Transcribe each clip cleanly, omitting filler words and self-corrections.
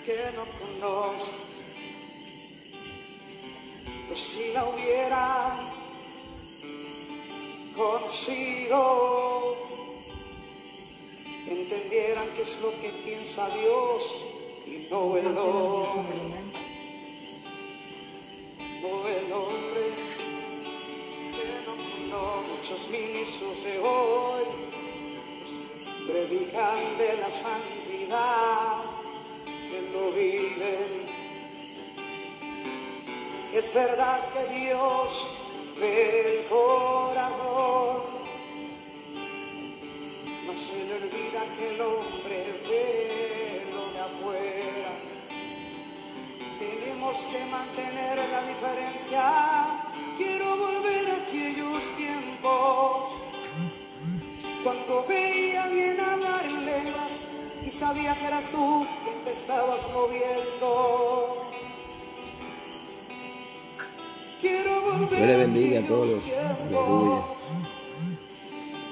que no conoce, pues si la hubiera conocido, entendieran qué es lo que piensa Dios y no el hombre, no el hombre que no conoce. Muchos ministros de hoy predican de la santidad que no viven. Es verdad que Dios ve el corazón, mas se le olvida que el hombre ve lo de afuera. Tenemos que mantener la diferencia. Quiero volver a aquellos tiempos cuando veía a alguien hablar en lenguas y sabía que eras tú que te estabas moviendo. Quiero volver Dios le bendiga a todos. tiempos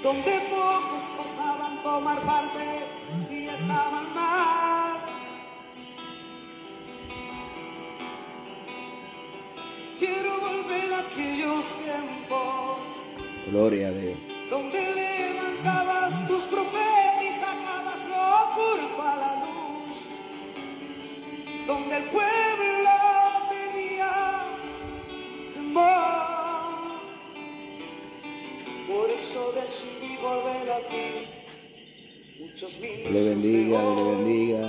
donde pocos osaban tomar parte si estaban mal. Quiero volver a aquellos tiempos, Gloria a Dios. donde levantabas tus profetas y sacabas lo oculto a la luz, donde el pueblo tenía temor. Por eso decidí volver a ti. Muchos Dios le bendiga, Dios le bendiga.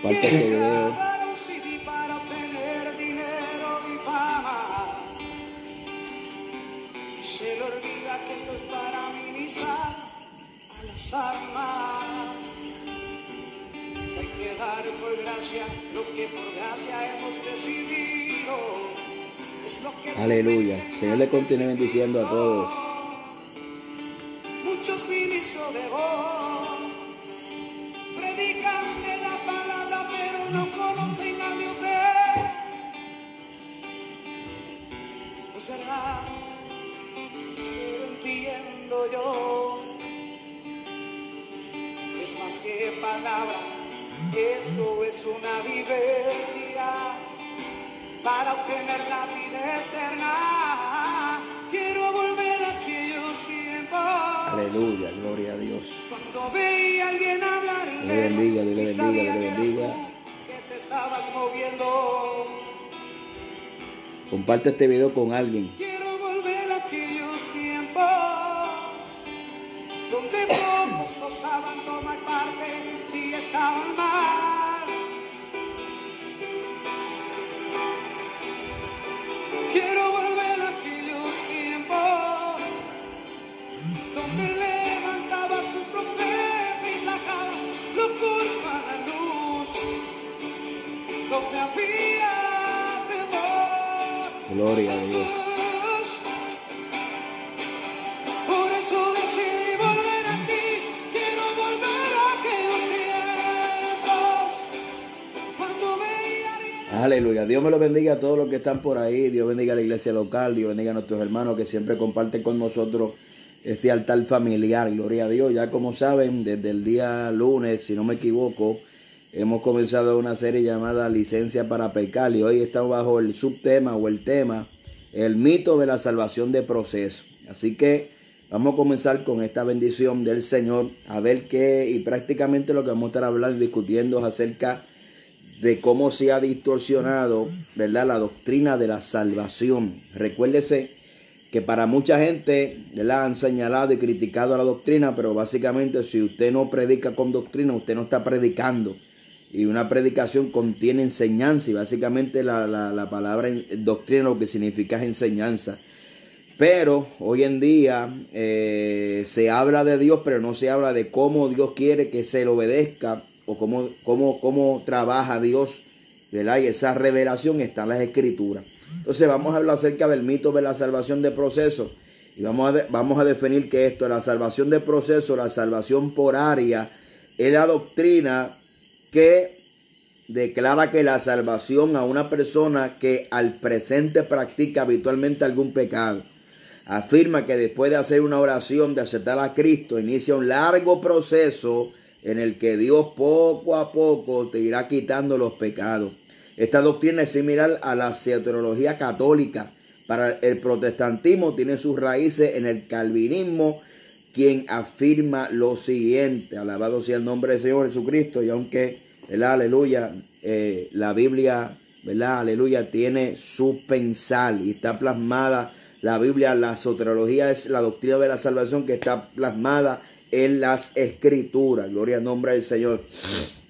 Falta este quieren video. grabar un CD para obtener dinero y fama, y se le olvida que esto es para ministrar a las almas. Hay que dar por gracia lo que por gracia hemos recibido. Es lo que Aleluya. Señor le continúe bendiciendo a todos. muchos ministros de hoy predican de la palabra, pero no conocen a Dios de él. Es verdad, pero entiendo yo. Es más que palabra, esto es una vivencia para obtener la vida eterna. Quiero volver a aquellos tiempos. Aleluya, gloria a Dios. Cuando veía a alguien hablar en Dios le bendiga, Dios le lenguas y bendiga, sabía Dios le que eras bendiga. tú que te estabas moviendo. Comparte este video con alguien. Quiero volver a aquellos tiempos donde pocos osaban tomar parte si estaban mal. Quiero volver a aquellos tiempos donde levantabas tus profetas y sacabas lo oculto a la luz, donde había temor. Gloria a Dios. Por eso decidí volver a ti. Quiero volver a aquellos tiempos cuando veía a alguien. Aleluya. Dios me lo bendiga a todos los que están por ahí. Dios bendiga a la iglesia local. Dios bendiga a nuestros hermanos que siempre comparten con nosotros este altar familiar. Gloria a Dios. Ya como saben, desde el día lunes, si no me equivoco, hemos comenzado una serie llamada Licencia para Pecar. Y hoy estamos bajo el subtema o el tema, el mito de la salvación de proceso. Así que vamos a comenzar con esta bendición del Señor. A ver qué, y prácticamente lo que vamos a estar hablando y discutiendo es acerca de cómo se ha distorsionado, ¿verdad?, la doctrina de la salvación. Recuérdese que para mucha gente, ¿verdad?, han señalado y criticado a la doctrina, pero básicamente si usted no predica con doctrina, usted no está predicando. Y una predicación contiene enseñanza, y básicamente la palabra doctrina lo que significa es enseñanza. Pero hoy en día se habla de Dios, pero no se habla de cómo Dios quiere que se le obedezca, o cómo trabaja Dios, ¿verdad? Y esa revelación está en las Escrituras. Entonces vamos a hablar acerca del mito de la salvación de proceso. Y vamos a definir que esto, la salvación de proceso, la salvación por área, es la doctrina que declara que la salvación a una persona que al presente practica habitualmente algún pecado, afirma que después de hacer una oración de aceptar a Cristo, inicia un largo proceso en el que Dios poco a poco te irá quitando los pecados. Esta doctrina es similar a la soteriología católica. Para el protestantismo tiene sus raíces en el calvinismo, quien afirma lo siguiente: alabado sea el nombre del Señor Jesucristo. Y aunque, ¿verdad? Aleluya, la Biblia, ¿verdad? Aleluya, tiene su pensar y está plasmada. La Biblia, la soteriología es la doctrina de la salvación que está plasmada en las Escrituras. Gloria al nombre del Señor.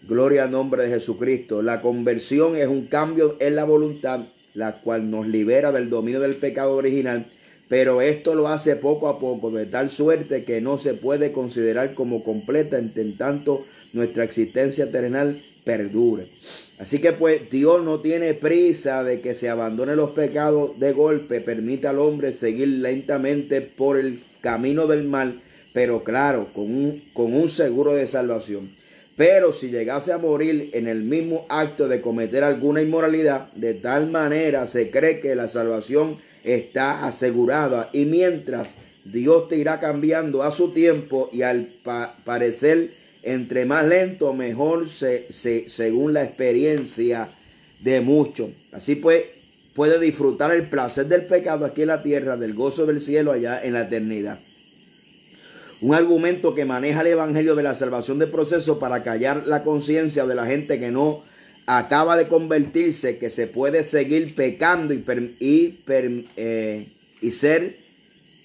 Gloria al nombre de Jesucristo. La conversión es un cambio en la voluntad, la cual nos libera del dominio del pecado original, pero esto lo hace poco a poco, de tal suerte que no se puede considerar como completa en tanto nuestra existencia terrenal perdure. Así que pues Dios no tiene prisa de que se abandone los pecados de golpe, permite al hombre seguir lentamente por el camino del mal, pero claro, con un seguro de salvación. Pero si llegase a morir en el mismo acto de cometer alguna inmoralidad, de tal manera se cree que la salvación está asegurada. Y mientras Dios te irá cambiando a su tiempo y al parecer entre más lento, mejor según la experiencia de muchos. Así pues, puede disfrutar el placer del pecado aquí en la tierra, del gozo del cielo allá en la eternidad. Un argumento que maneja el evangelio de la salvación de proceso para callar la conciencia de la gente que no acaba de convertirse, que se puede seguir pecando y ser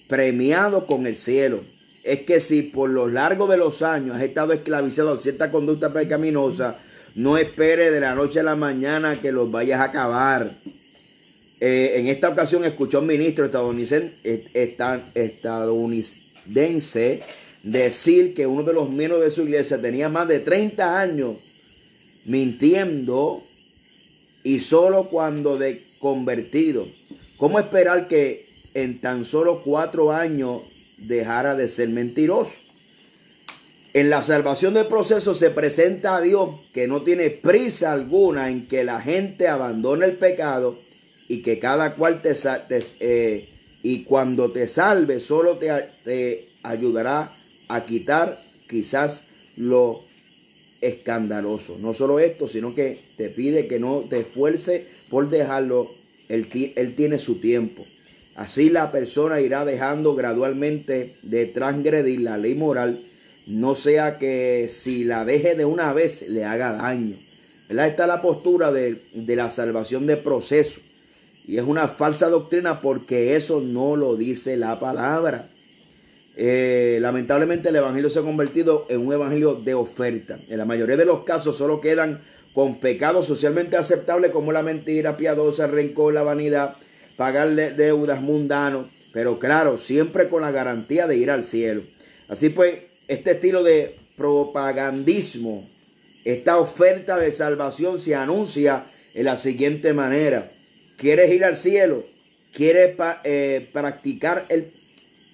premiado con el cielo. Es que si por lo largo de los años has estado esclavizado a cierta conducta pecaminosa, no espere de la noche a la mañana que los vayas a acabar. En esta ocasión escuchó un ministro estadounidense decir que uno de los miembros de su iglesia tenía más de 30 años mintiendo y solo cuando de convertido. ¿Cómo esperar que en tan solo 4 años dejara de ser mentiroso? En la salvación del proceso se presenta a Dios, que no tiene prisa alguna en que la gente abandone el pecado y que cada cual y cuando te salve solo te ayudará a quitar quizás lo escandaloso. No solo esto, sino que te pide que no te esfuerces por dejarlo. Él tiene su tiempo. Así la persona irá dejando gradualmente de transgredir la ley moral, no sea que si la deje de una vez le haga daño. ¿Verdad? Esta es la postura de la salvación de proceso. Y es una falsa doctrina porque eso no lo dice la palabra. Lamentablemente el evangelio se ha convertido en un evangelio de oferta. En la mayoría de los casos solo quedan con pecados socialmente aceptables como la mentira piadosa, el rencor, la vanidad, pagar deudas mundanos, pero claro, siempre con la garantía de ir al cielo. Así pues, este estilo de propagandismo, esta oferta de salvación se anuncia en la siguiente manera: ¿quieres ir al cielo? ¿Quieres practicar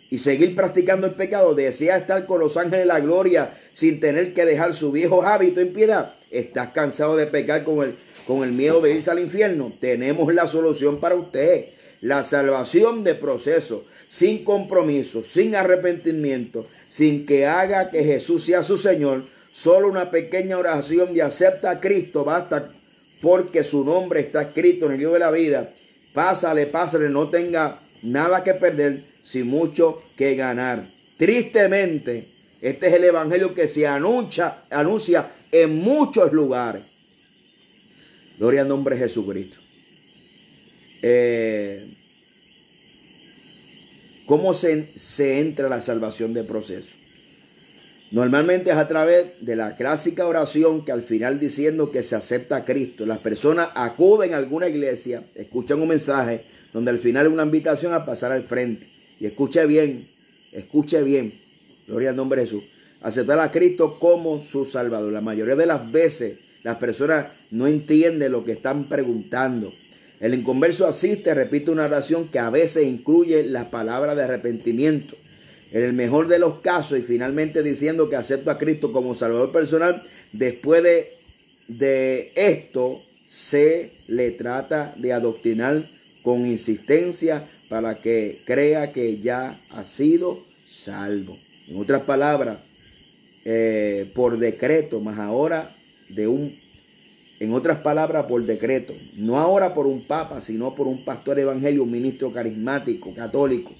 y seguir practicando el pecado? ¿Desea estar con los ángeles de la gloria sin tener que dejar su viejo hábito en piedad? ¿Estás cansado de pecar con el miedo de irse al infierno? Tenemos la solución para usted. La salvación de proceso, sin compromiso, sin arrepentimiento, sin que haga que Jesús sea su Señor. Solo una pequeña oración de acepta a Cristo basta, porque su nombre está escrito en el libro de la vida. Pásale, no tenga nada que perder, sin mucho que ganar. Tristemente, este es el evangelio que se anuncia en muchos lugares. Gloria al nombre de Jesucristo. ¿Cómo se entra a la salvación de proceso? Normalmente es a través de la clásica oración que al final diciendo que se acepta a Cristo. Las personas acuden a alguna iglesia, escuchan un mensaje donde al final es una invitación a pasar al frente. Y escuche bien, gloria al nombre de Jesús. Aceptar a Cristo como su Salvador. La mayoría de las veces las personas no entienden lo que están preguntando. El inconverso asiste, repite una oración que a veces incluye la palabra de arrepentimiento. En el mejor de los casos, y finalmente diciendo que acepto a Cristo como Salvador personal, después de esto se le trata de adoctrinar con insistencia para que crea que ya ha sido salvo. En otras palabras, por decreto, más ahora en otras palabras, por decreto. No ahora por un papa, sino por un pastor evangelio, un ministro carismático, católico.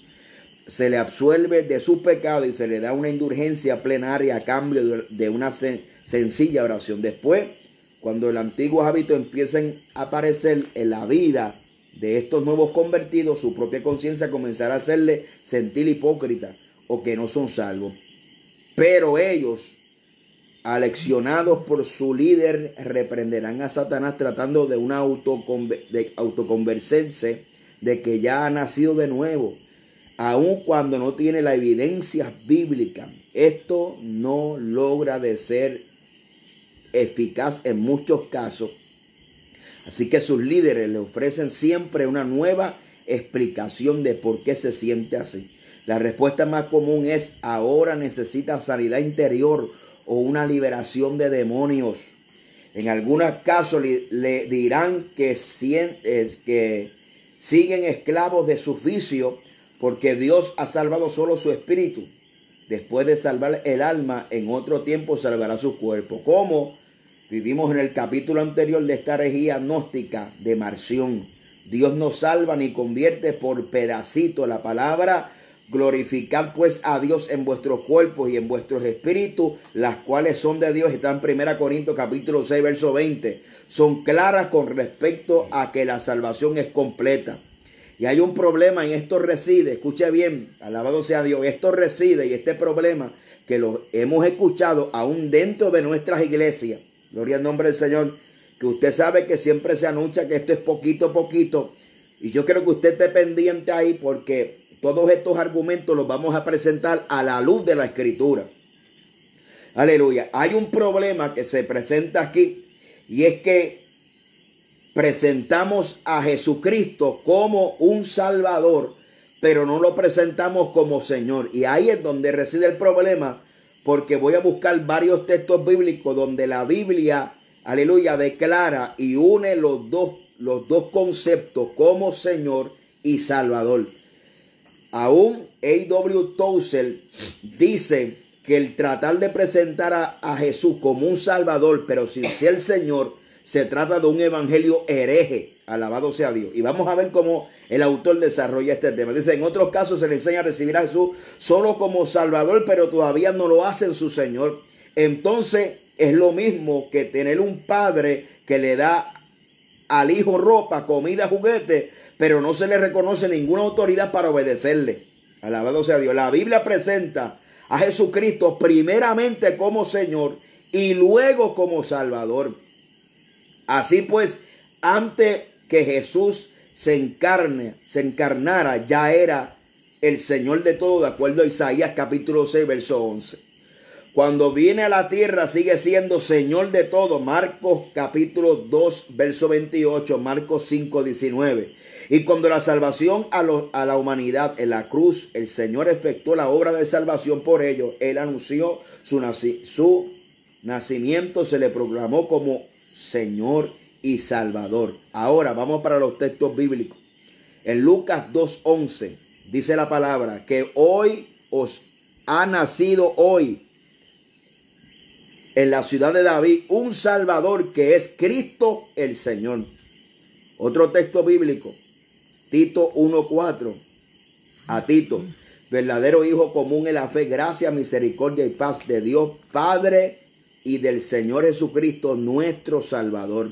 Se le absuelve de sus pecados y se le da una indulgencia plenaria a cambio de una sencilla oración. Después, cuando el antiguo hábito empiecen a aparecer en la vida de estos nuevos convertidos, su propia conciencia comenzará a hacerle sentir hipócrita o que no son salvos. Pero ellos, aleccionados por su líder, reprenderán a Satanás tratando de autoconvencerse de que ya ha nacido de nuevo, aun cuando no tiene la evidencia bíblica. Esto no logra de ser eficaz en muchos casos. Así que sus líderes le ofrecen siempre una nueva explicación de por qué se siente así. La respuesta más común es: ahora necesita sanidad interior o una liberación de demonios. En algunos casos le dirán que siguen esclavos de sus vicios porque Dios ha salvado solo su espíritu. Después de salvar el alma, en otro tiempo salvará su cuerpo. Como vivimos en el capítulo anterior de esta herejía gnóstica de Marción. Dios no salva ni convierte por pedacitos. La palabra: glorificad pues a Dios en vuestros cuerpos y en vuestros espíritus, las cuales son de Dios, está en 1 Corintios capítulo 6, verso 20. Son claras con respecto a que la salvación es completa. Y hay un problema, en esto reside, escuche bien, alabado sea Dios, esto reside, y este problema que lo hemos escuchado aún dentro de nuestras iglesias, gloria al nombre del Señor, que usted sabe que siempre se anuncia que esto es poquito a poquito, y yo quiero que usted esté pendiente ahí, porque todos estos argumentos los vamos a presentar a la luz de la Escritura. Aleluya. Hay un problema que se presenta aquí, y es que presentamos a Jesucristo como un Salvador, pero no lo presentamos como Señor. Y ahí es donde reside el problema, porque voy a buscar varios textos bíblicos donde la Biblia, aleluya, declara y une los dos conceptos como Señor y Salvador. Aún A.W. Tozer dice que el tratar de presentar a Jesús como un Salvador, pero sin ser Señor, se trata de un evangelio hereje. Alabado sea Dios. Y vamos a ver cómo el autor desarrolla este tema. Dice: en otros casos se le enseña a recibir a Jesús solo como Salvador, pero todavía no lo hacen su Señor. Entonces es lo mismo que tener un padre que le da al hijo ropa, comida, juguete, pero no se le reconoce ninguna autoridad para obedecerle. Alabado sea Dios. La Biblia presenta a Jesucristo primeramente como Señor y luego como Salvador. Así pues, antes que Jesús se encarnara, ya era el Señor de todo, de acuerdo a Isaías capítulo 6, verso 11. Cuando viene a la tierra sigue siendo Señor de todo. Marcos capítulo 2, verso 28, Marcos 5, 19. Y cuando la salvación a la humanidad en la cruz, el Señor efectuó la obra de salvación por ellos. Él anunció su nacimiento, se le proclamó como Señor y Salvador. Ahora vamos para los textos bíblicos. En Lucas 2:11 dice la palabra que hoy os ha nacido hoy en la ciudad de David un Salvador, que es Cristo el Señor. Otro texto bíblico, Tito 1:4. A Tito, verdadero hijo común en la fe, gracia, misericordia y paz de Dios Padre y del Señor Jesucristo nuestro Salvador.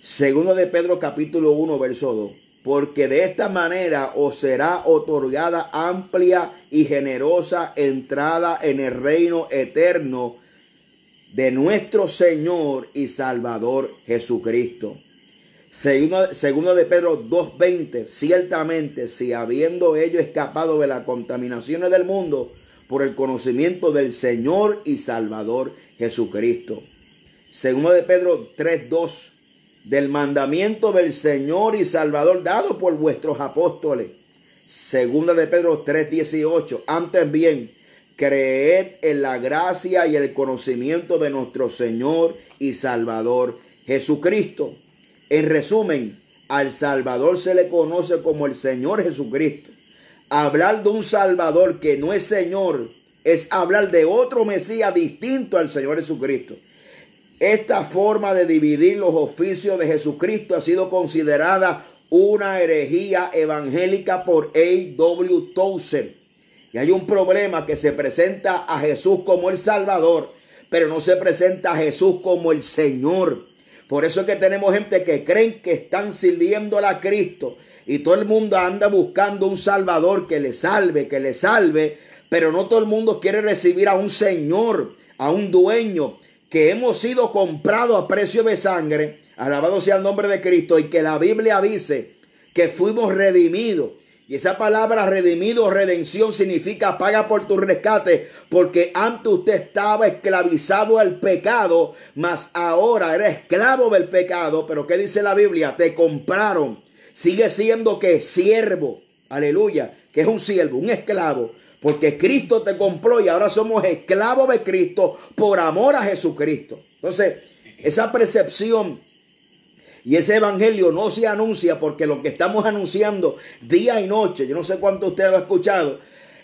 Segundo de Pedro capítulo 1, verso 2. Porque de esta manera os será otorgada amplia y generosa entrada en el reino eterno de nuestro Señor y Salvador Jesucristo. Segundo de Pedro 2:20. Ciertamente, si habiendo ellos escapado de las contaminaciones del mundo por el conocimiento del Señor y Salvador Jesucristo. Segundo de Pedro 3:2. Del mandamiento del Señor y Salvador dado por vuestros apóstoles. Segunda de Pedro 3:18. Antes bien, creed en la gracia y el conocimiento de nuestro Señor y Salvador Jesucristo. En resumen, al Salvador se le conoce como el Señor Jesucristo. Hablar de un Salvador que no es Señor es hablar de otro Mesías distinto al Señor Jesucristo. Esta forma de dividir los oficios de Jesucristo ha sido considerada una herejía evangélica por A.W. Tozer. Y hay un problema, que se presenta a Jesús como el Salvador, pero no se presenta a Jesús como el Señor. Por eso es que tenemos gente que creen que están sirviendo a Cristo y todo el mundo anda buscando un Salvador que le salve, pero no todo el mundo quiere recibir a un Señor, a un dueño, que hemos sido comprados a precio de sangre, alabado sea el nombre de Cristo, y que la Biblia dice que fuimos redimidos. Y esa palabra redimido o redención significa paga por tu rescate, porque antes usted estaba esclavizado al pecado, mas ahora era esclavo del pecado. Pero ¿qué dice la Biblia? Te compraron. Sigue siendo que siervo, aleluya, que es un siervo, un esclavo, porque Cristo te compró y ahora somos esclavos de Cristo por amor a Jesucristo. Entonces, esa percepción y ese evangelio no se anuncia, porque lo que estamos anunciando día y noche, yo no sé cuánto usted lo ha escuchado,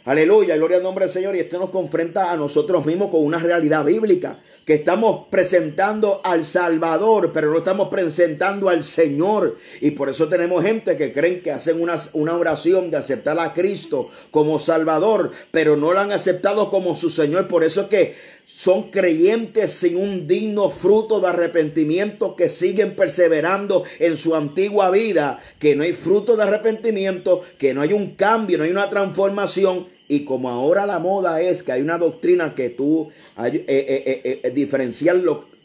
aleluya, gloria al nombre del Señor, y esto nos confronta a nosotros mismos con una realidad bíblica, que estamos presentando al Salvador, pero no estamos presentando al Señor. Y por eso tenemos gente que creen que hacen una oración de aceptar a Cristo como Salvador, pero no lo han aceptado como su Señor. Por eso es que son creyentes sin un digno fruto de arrepentimiento, que siguen perseverando en su antigua vida, que no hay fruto de arrepentimiento, que no hay un cambio, no hay una transformación. Y como ahora la moda es que hay una doctrina que tú diferenciar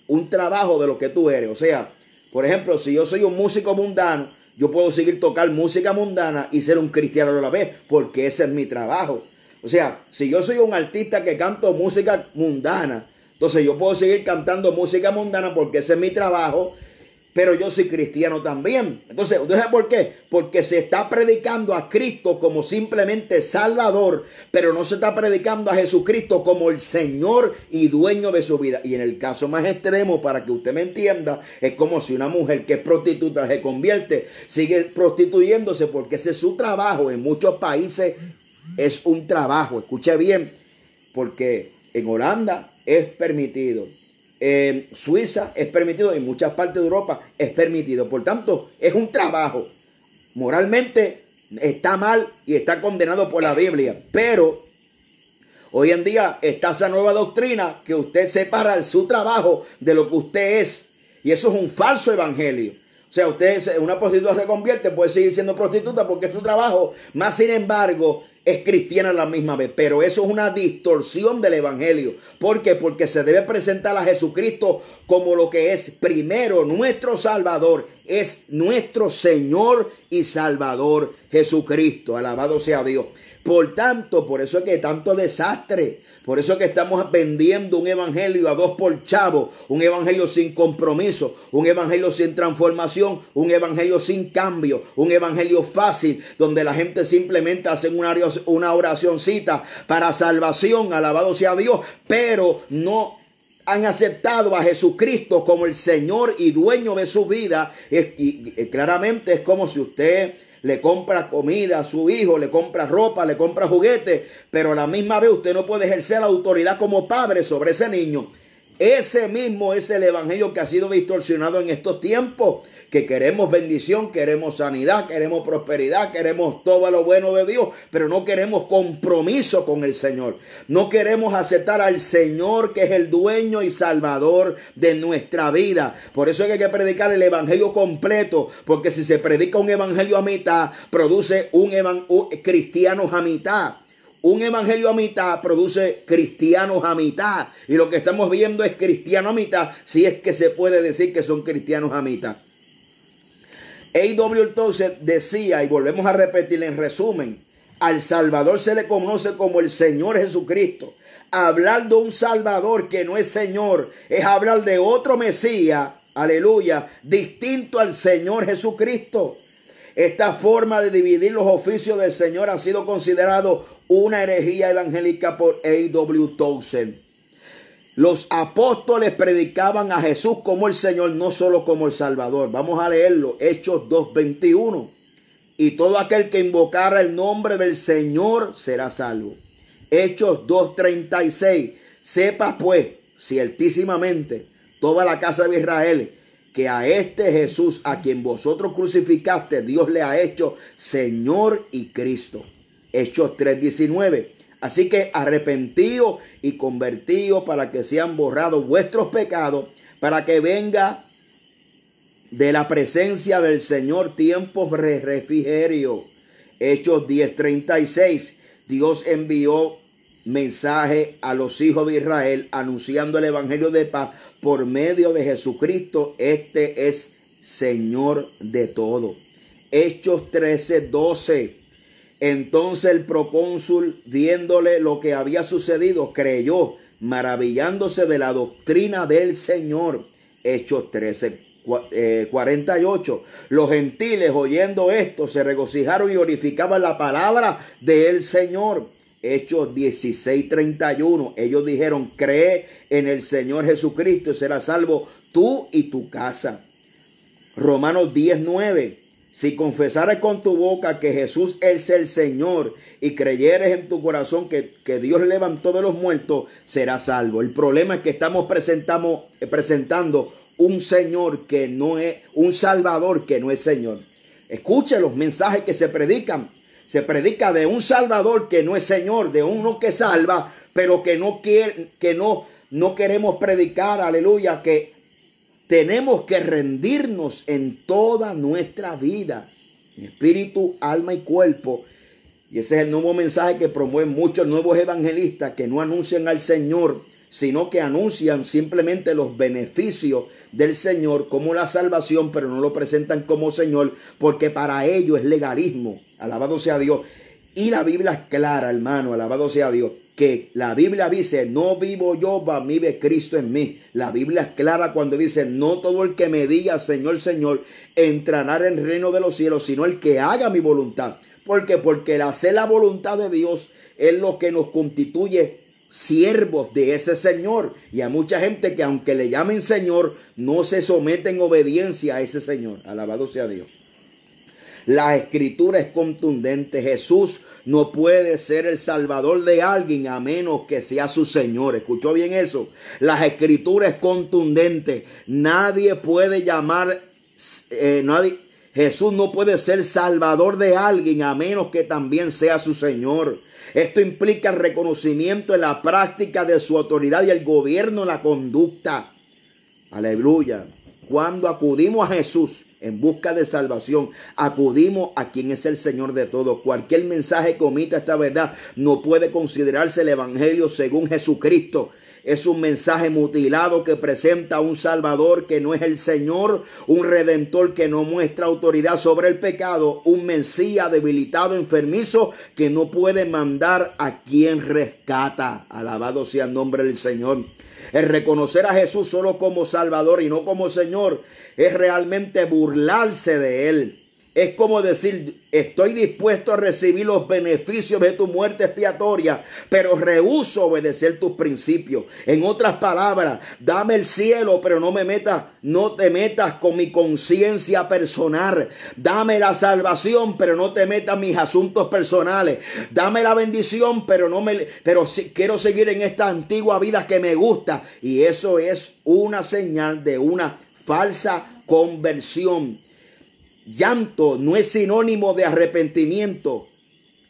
un trabajo de lo que tú eres. O sea, por ejemplo, si yo soy un músico mundano, yo puedo seguir tocar música mundana y ser un cristiano a la vez, porque ese es mi trabajo. O sea, si yo soy un artista que canto música mundana, entonces yo puedo seguir cantando música mundana porque ese es mi trabajo, pero yo soy cristiano también. Entonces, ¿por qué? Porque se está predicando a Cristo como simplemente Salvador, pero no se está predicando a Jesucristo como el Señor y dueño de su vida. Y en el caso más extremo, para que usted me entienda, es como si una mujer que es prostituta se convierte, sigue prostituyéndose, porque ese es su trabajo. En muchos países es un trabajo, escuche bien, porque en Holanda es permitido, en Suiza es permitido, en muchas partes de Europa es permitido. Por tanto, es un trabajo. Moralmente está mal y está condenado por la Biblia. Pero hoy en día está esa nueva doctrina que usted separa su trabajo de lo que usted es. Y eso es un falso evangelio. O sea, usted, una prostituta se convierte, puede seguir siendo prostituta porque es su trabajo. Más sin embargo, es cristiana a la misma vez. Pero eso es una distorsión del evangelio. ¿Por qué? Porque se debe presentar a Jesucristo como lo que es primero nuestro Salvador. Es nuestro Señor y Salvador Jesucristo. Alabado sea Dios. Por tanto, por eso es que tanto desastre. Por eso es que estamos vendiendo un evangelio a 2 por chavo, un evangelio sin compromiso, un evangelio sin transformación, un evangelio sin cambio, un evangelio fácil, donde la gente simplemente hace una oracioncita para salvación, alabado sea Dios, pero no han aceptado a Jesucristo como el Señor y dueño de su vida. Y claramente es como si usted le compra comida a su hijo, le compra ropa, le compra juguetes, pero a la misma vez usted no puede ejercer la autoridad como padre sobre ese niño. Ese mismo es el evangelio que ha sido distorsionado en estos tiempos, que queremos bendición, queremos sanidad, queremos prosperidad, queremos todo lo bueno de Dios, pero no queremos compromiso con el Señor. No queremos aceptar al Señor, que es el dueño y salvador de nuestra vida. Por eso es que hay que predicar el evangelio completo, porque si se predica un evangelio a mitad, produce cristianos a mitad. Un evangelio a mitad produce cristianos a mitad. Y lo que estamos viendo es cristiano a mitad, si es que se puede decir que son cristianos a mitad. A.W. Tozer decía, y volvemos a repetir en resumen, al Salvador se le conoce como el Señor Jesucristo. Hablar de un Salvador que no es Señor es hablar de otro Mesías, aleluya, distinto al Señor Jesucristo. Esta forma de dividir los oficios del Señor ha sido considerado una herejía evangélica por A.W. Tozer. Los apóstoles predicaban a Jesús como el Señor, no solo como el Salvador. Vamos a leerlo, Hechos 2:21. Y todo aquel que invocara el nombre del Señor será salvo. Hechos 2:36. Sepa pues ciertísimamente toda la casa de Israel que a este Jesús a quien vosotros crucificaste, Dios le ha hecho Señor y Cristo. Hechos 3:19. Así que arrepentíos y convertíos para que sean borrados vuestros pecados, para que venga de la presencia del Señor tiempos de refrigerio. Hechos 10:36. Dios envió mensaje a los hijos de Israel anunciando el evangelio de paz por medio de Jesucristo. Este es Señor de todo. Hechos 13:12. Entonces el procónsul, viéndole lo que había sucedido, creyó, maravillándose de la doctrina del Señor. Hechos 13:48. Los gentiles, oyendo esto, se regocijaron y glorificaban la palabra del Señor. Hechos 16:31. Ellos dijeron: cree en el Señor Jesucristo y serás salvo tú y tu casa. Romanos 10:9. Si confesares con tu boca que Jesús es el Señor y creyeres en tu corazón que Dios levantó de los muertos, serás salvo. El problema es que estamos presentando un Señor que no es, un Salvador que no es Señor. Escuche los mensajes que se predican. Se predica de un Salvador que no es Señor, de uno que salva, pero que no queremos predicar, aleluya, que tenemos que rendirnos en toda nuestra vida, en espíritu, alma y cuerpo. Y ese es el nuevo mensaje que promueven muchos nuevos evangelistas que no anuncian al Señor, sino que anuncian simplemente los beneficios del Señor como la salvación, pero no lo presentan como Señor, porque para ellos es legalismo. Alabado sea Dios. Y la Biblia es clara, hermano, alabado sea Dios, que la Biblia dice: no vivo yo, mas vive Cristo en mí. La Biblia es clara cuando dice: no todo el que me diga Señor, Señor, entrará en el reino de los cielos, sino el que haga mi voluntad. ¿Por qué? Porque el hacer la voluntad de Dios es lo que nos constituye siervos de ese Señor. Y hay mucha gente que, aunque le llamen Señor, no se somete en obediencia a ese Señor. Alabado sea Dios. La escritura es contundente. Jesús no puede ser el salvador de alguien a menos que sea su Señor. ¿Escuchó bien eso? La escritura es contundente. Nadie puede llamar, Jesús no puede ser salvador de alguien a menos que también sea su Señor. Esto implica el reconocimiento en la práctica de su autoridad y el gobierno en la conducta. Aleluya. Cuando acudimos a Jesús en busca de salvación, acudimos a quien es el Señor de todos. Cualquier mensaje que omita esta verdad no puede considerarse el evangelio según Jesucristo. Es un mensaje mutilado que presenta a un Salvador que no es el Señor, un Redentor que no muestra autoridad sobre el pecado, un Mesías debilitado, enfermizo, que no puede mandar a quien rescata. Alabado sea el nombre del Señor. El reconocer a Jesús solo como Salvador y no como Señor es realmente burlarse de Él. Es como decir: estoy dispuesto a recibir los beneficios de tu muerte expiatoria, pero rehúso obedecer tus principios. En otras palabras, dame el cielo, pero no te metas con mi conciencia personal. Dame la salvación, pero no te metas en mis asuntos personales. Dame la bendición, pero quiero seguir en esta antigua vida que me gusta. Y eso es una señal de una falsa conversión. Llanto no es sinónimo de arrepentimiento.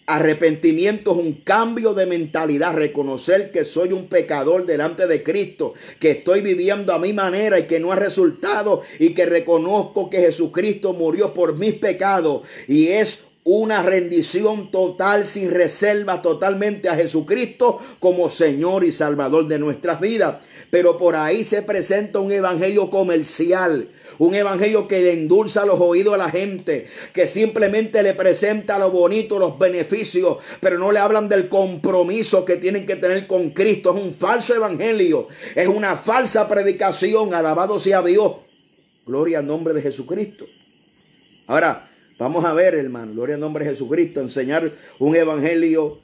Arrepentimiento es un cambio de mentalidad, reconocer que soy un pecador delante de Cristo, que estoy viviendo a mi manera y que no ha resultado, y que reconozco que Jesucristo murió por mis pecados, y es una rendición total, sin reserva, totalmente a Jesucristo como Señor y Salvador de nuestras vidas. Pero por ahí se presenta un evangelio comercial, un evangelio que le endulza los oídos a la gente, que simplemente le presenta lo bonito, los beneficios, pero no le hablan del compromiso que tienen que tener con Cristo. Es un falso evangelio, es una falsa predicación. Alabado sea Dios. Gloria al nombre de Jesucristo. Ahora, vamos a ver, hermano, gloria al nombre de Jesucristo, enseñar un evangelio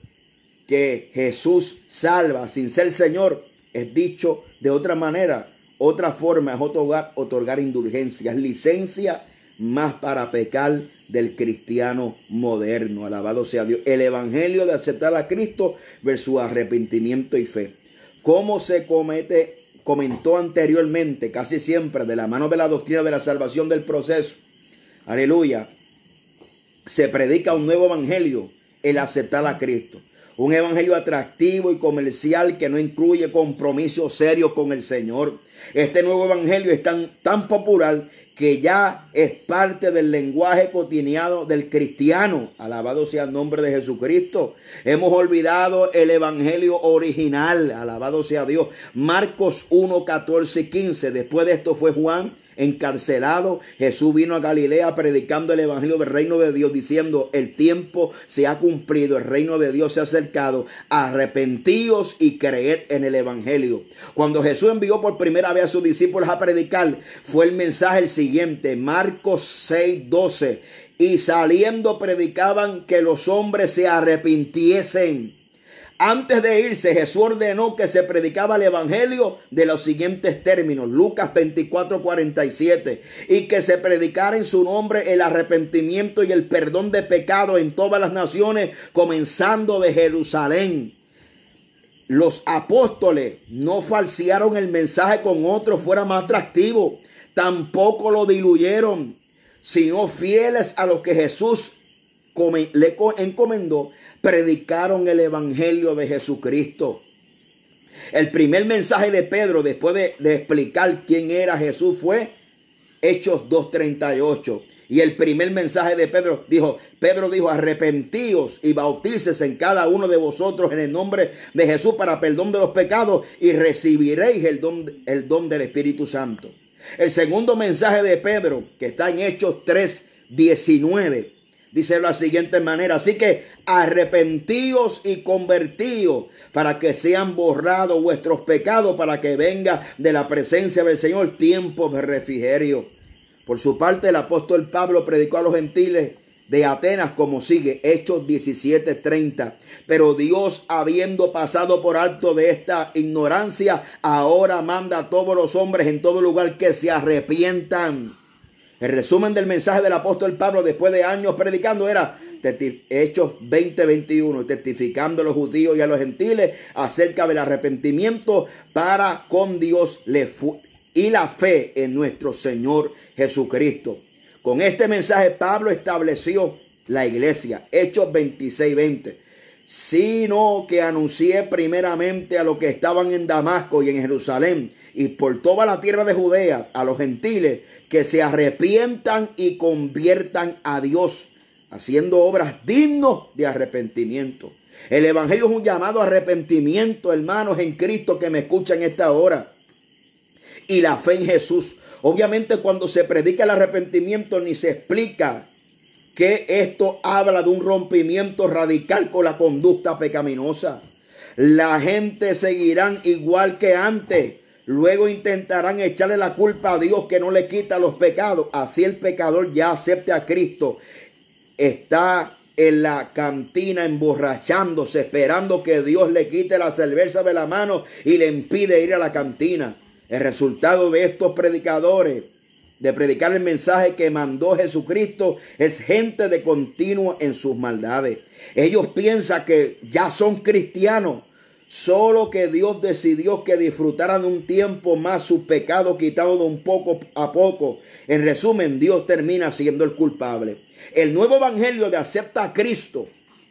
que Jesús salva sin ser Señor. Es dicho de otra manera, otra forma es otorgar indulgencias, licencia más para pecar del cristiano moderno. Alabado sea Dios. El evangelio de aceptar a Cristo versus arrepentimiento y fe. ¿Cómo se comentó anteriormente? Casi siempre de la mano de la doctrina de la salvación del proceso. Aleluya. Se predica un nuevo evangelio, el aceptar a Cristo. Un evangelio atractivo y comercial que no incluye compromisos serios con el Señor. Este nuevo evangelio es tan popular que ya es parte del lenguaje cotidiano del cristiano. Alabado sea el nombre de Jesucristo. Hemos olvidado el evangelio original. Alabado sea Dios. Marcos 1, 14 y 15. Después de esto fue Juan encarcelado. Jesús vino a Galilea predicando el evangelio del reino de Dios, diciendo: el tiempo se ha cumplido, el reino de Dios se ha acercado, arrepentíos y creed en el evangelio. Cuando Jesús envió por primera vez a sus discípulos a predicar, fue el mensaje el siguiente: Marcos 6, 12. Y saliendo predicaban que los hombres se arrepintiesen. Antes de irse, Jesús ordenó que se predicaba el evangelio de los siguientes términos. Lucas 24, 47. Y que se predicara en su nombre el arrepentimiento y el perdón de pecado en todas las naciones, comenzando de Jerusalén. Los apóstoles no falsearon el mensaje con otro fuera más atractivo. Tampoco lo diluyeron, sino fieles a lo que Jesús le encomendó, predicaron el evangelio de Jesucristo. El primer mensaje de Pedro, después de explicar quién era Jesús, fue Hechos 2:38. Y el primer mensaje de Pedro dijo, arrepentíos y bautícese en cada uno de vosotros en el nombre de Jesús para perdón de los pecados y recibiréis el don del Espíritu Santo. El segundo mensaje de Pedro, que está en Hechos 3:19, dice de la siguiente manera: así que arrepentíos y convertíos para que sean borrados vuestros pecados, para que venga de la presencia del Señor tiempo de refrigerio. Por su parte, el apóstol Pablo predicó a los gentiles de Atenas como sigue: Hechos 17:30. Pero Dios, habiendo pasado por alto de esta ignorancia, ahora manda a todos los hombres en todo lugar que se arrepientan. El resumen del mensaje del apóstol Pablo después de años predicando era Hechos 20:21, testificando a los judíos y a los gentiles acerca del arrepentimiento para con Dios y la fe en nuestro Señor Jesucristo. Con este mensaje Pablo estableció la iglesia. Hechos 26:20. Sino que anuncié primeramente a los que estaban en Damasco y en Jerusalén y por toda la tierra de Judea, a los gentiles, que se arrepientan y conviertan a Dios, haciendo obras dignas de arrepentimiento. El evangelio es un llamado a arrepentimiento, hermanos en Cristo que me escuchan en esta hora. Y la fe en Jesús. Obviamente cuando se predica el arrepentimiento ni se explica que esto habla de un rompimiento radical con la conducta pecaminosa. La gente seguirán igual que antes. Luego intentarán echarle la culpa a Dios que no le quita los pecados. Así el pecador ya acepte a Cristo. Está en la cantina emborrachándose, esperando que Dios le quite la cerveza de la mano y le impide ir a la cantina. El resultado de estos predicadores, de predicar el mensaje que mandó Jesucristo, es gente de continuo en sus maldades. Ellos piensan que ya son cristianos, solo que Dios decidió que disfrutaran un tiempo más sus pecados quitados de un poco a poco. En resumen, Dios termina siendo el culpable. El nuevo evangelio de acepta a Cristo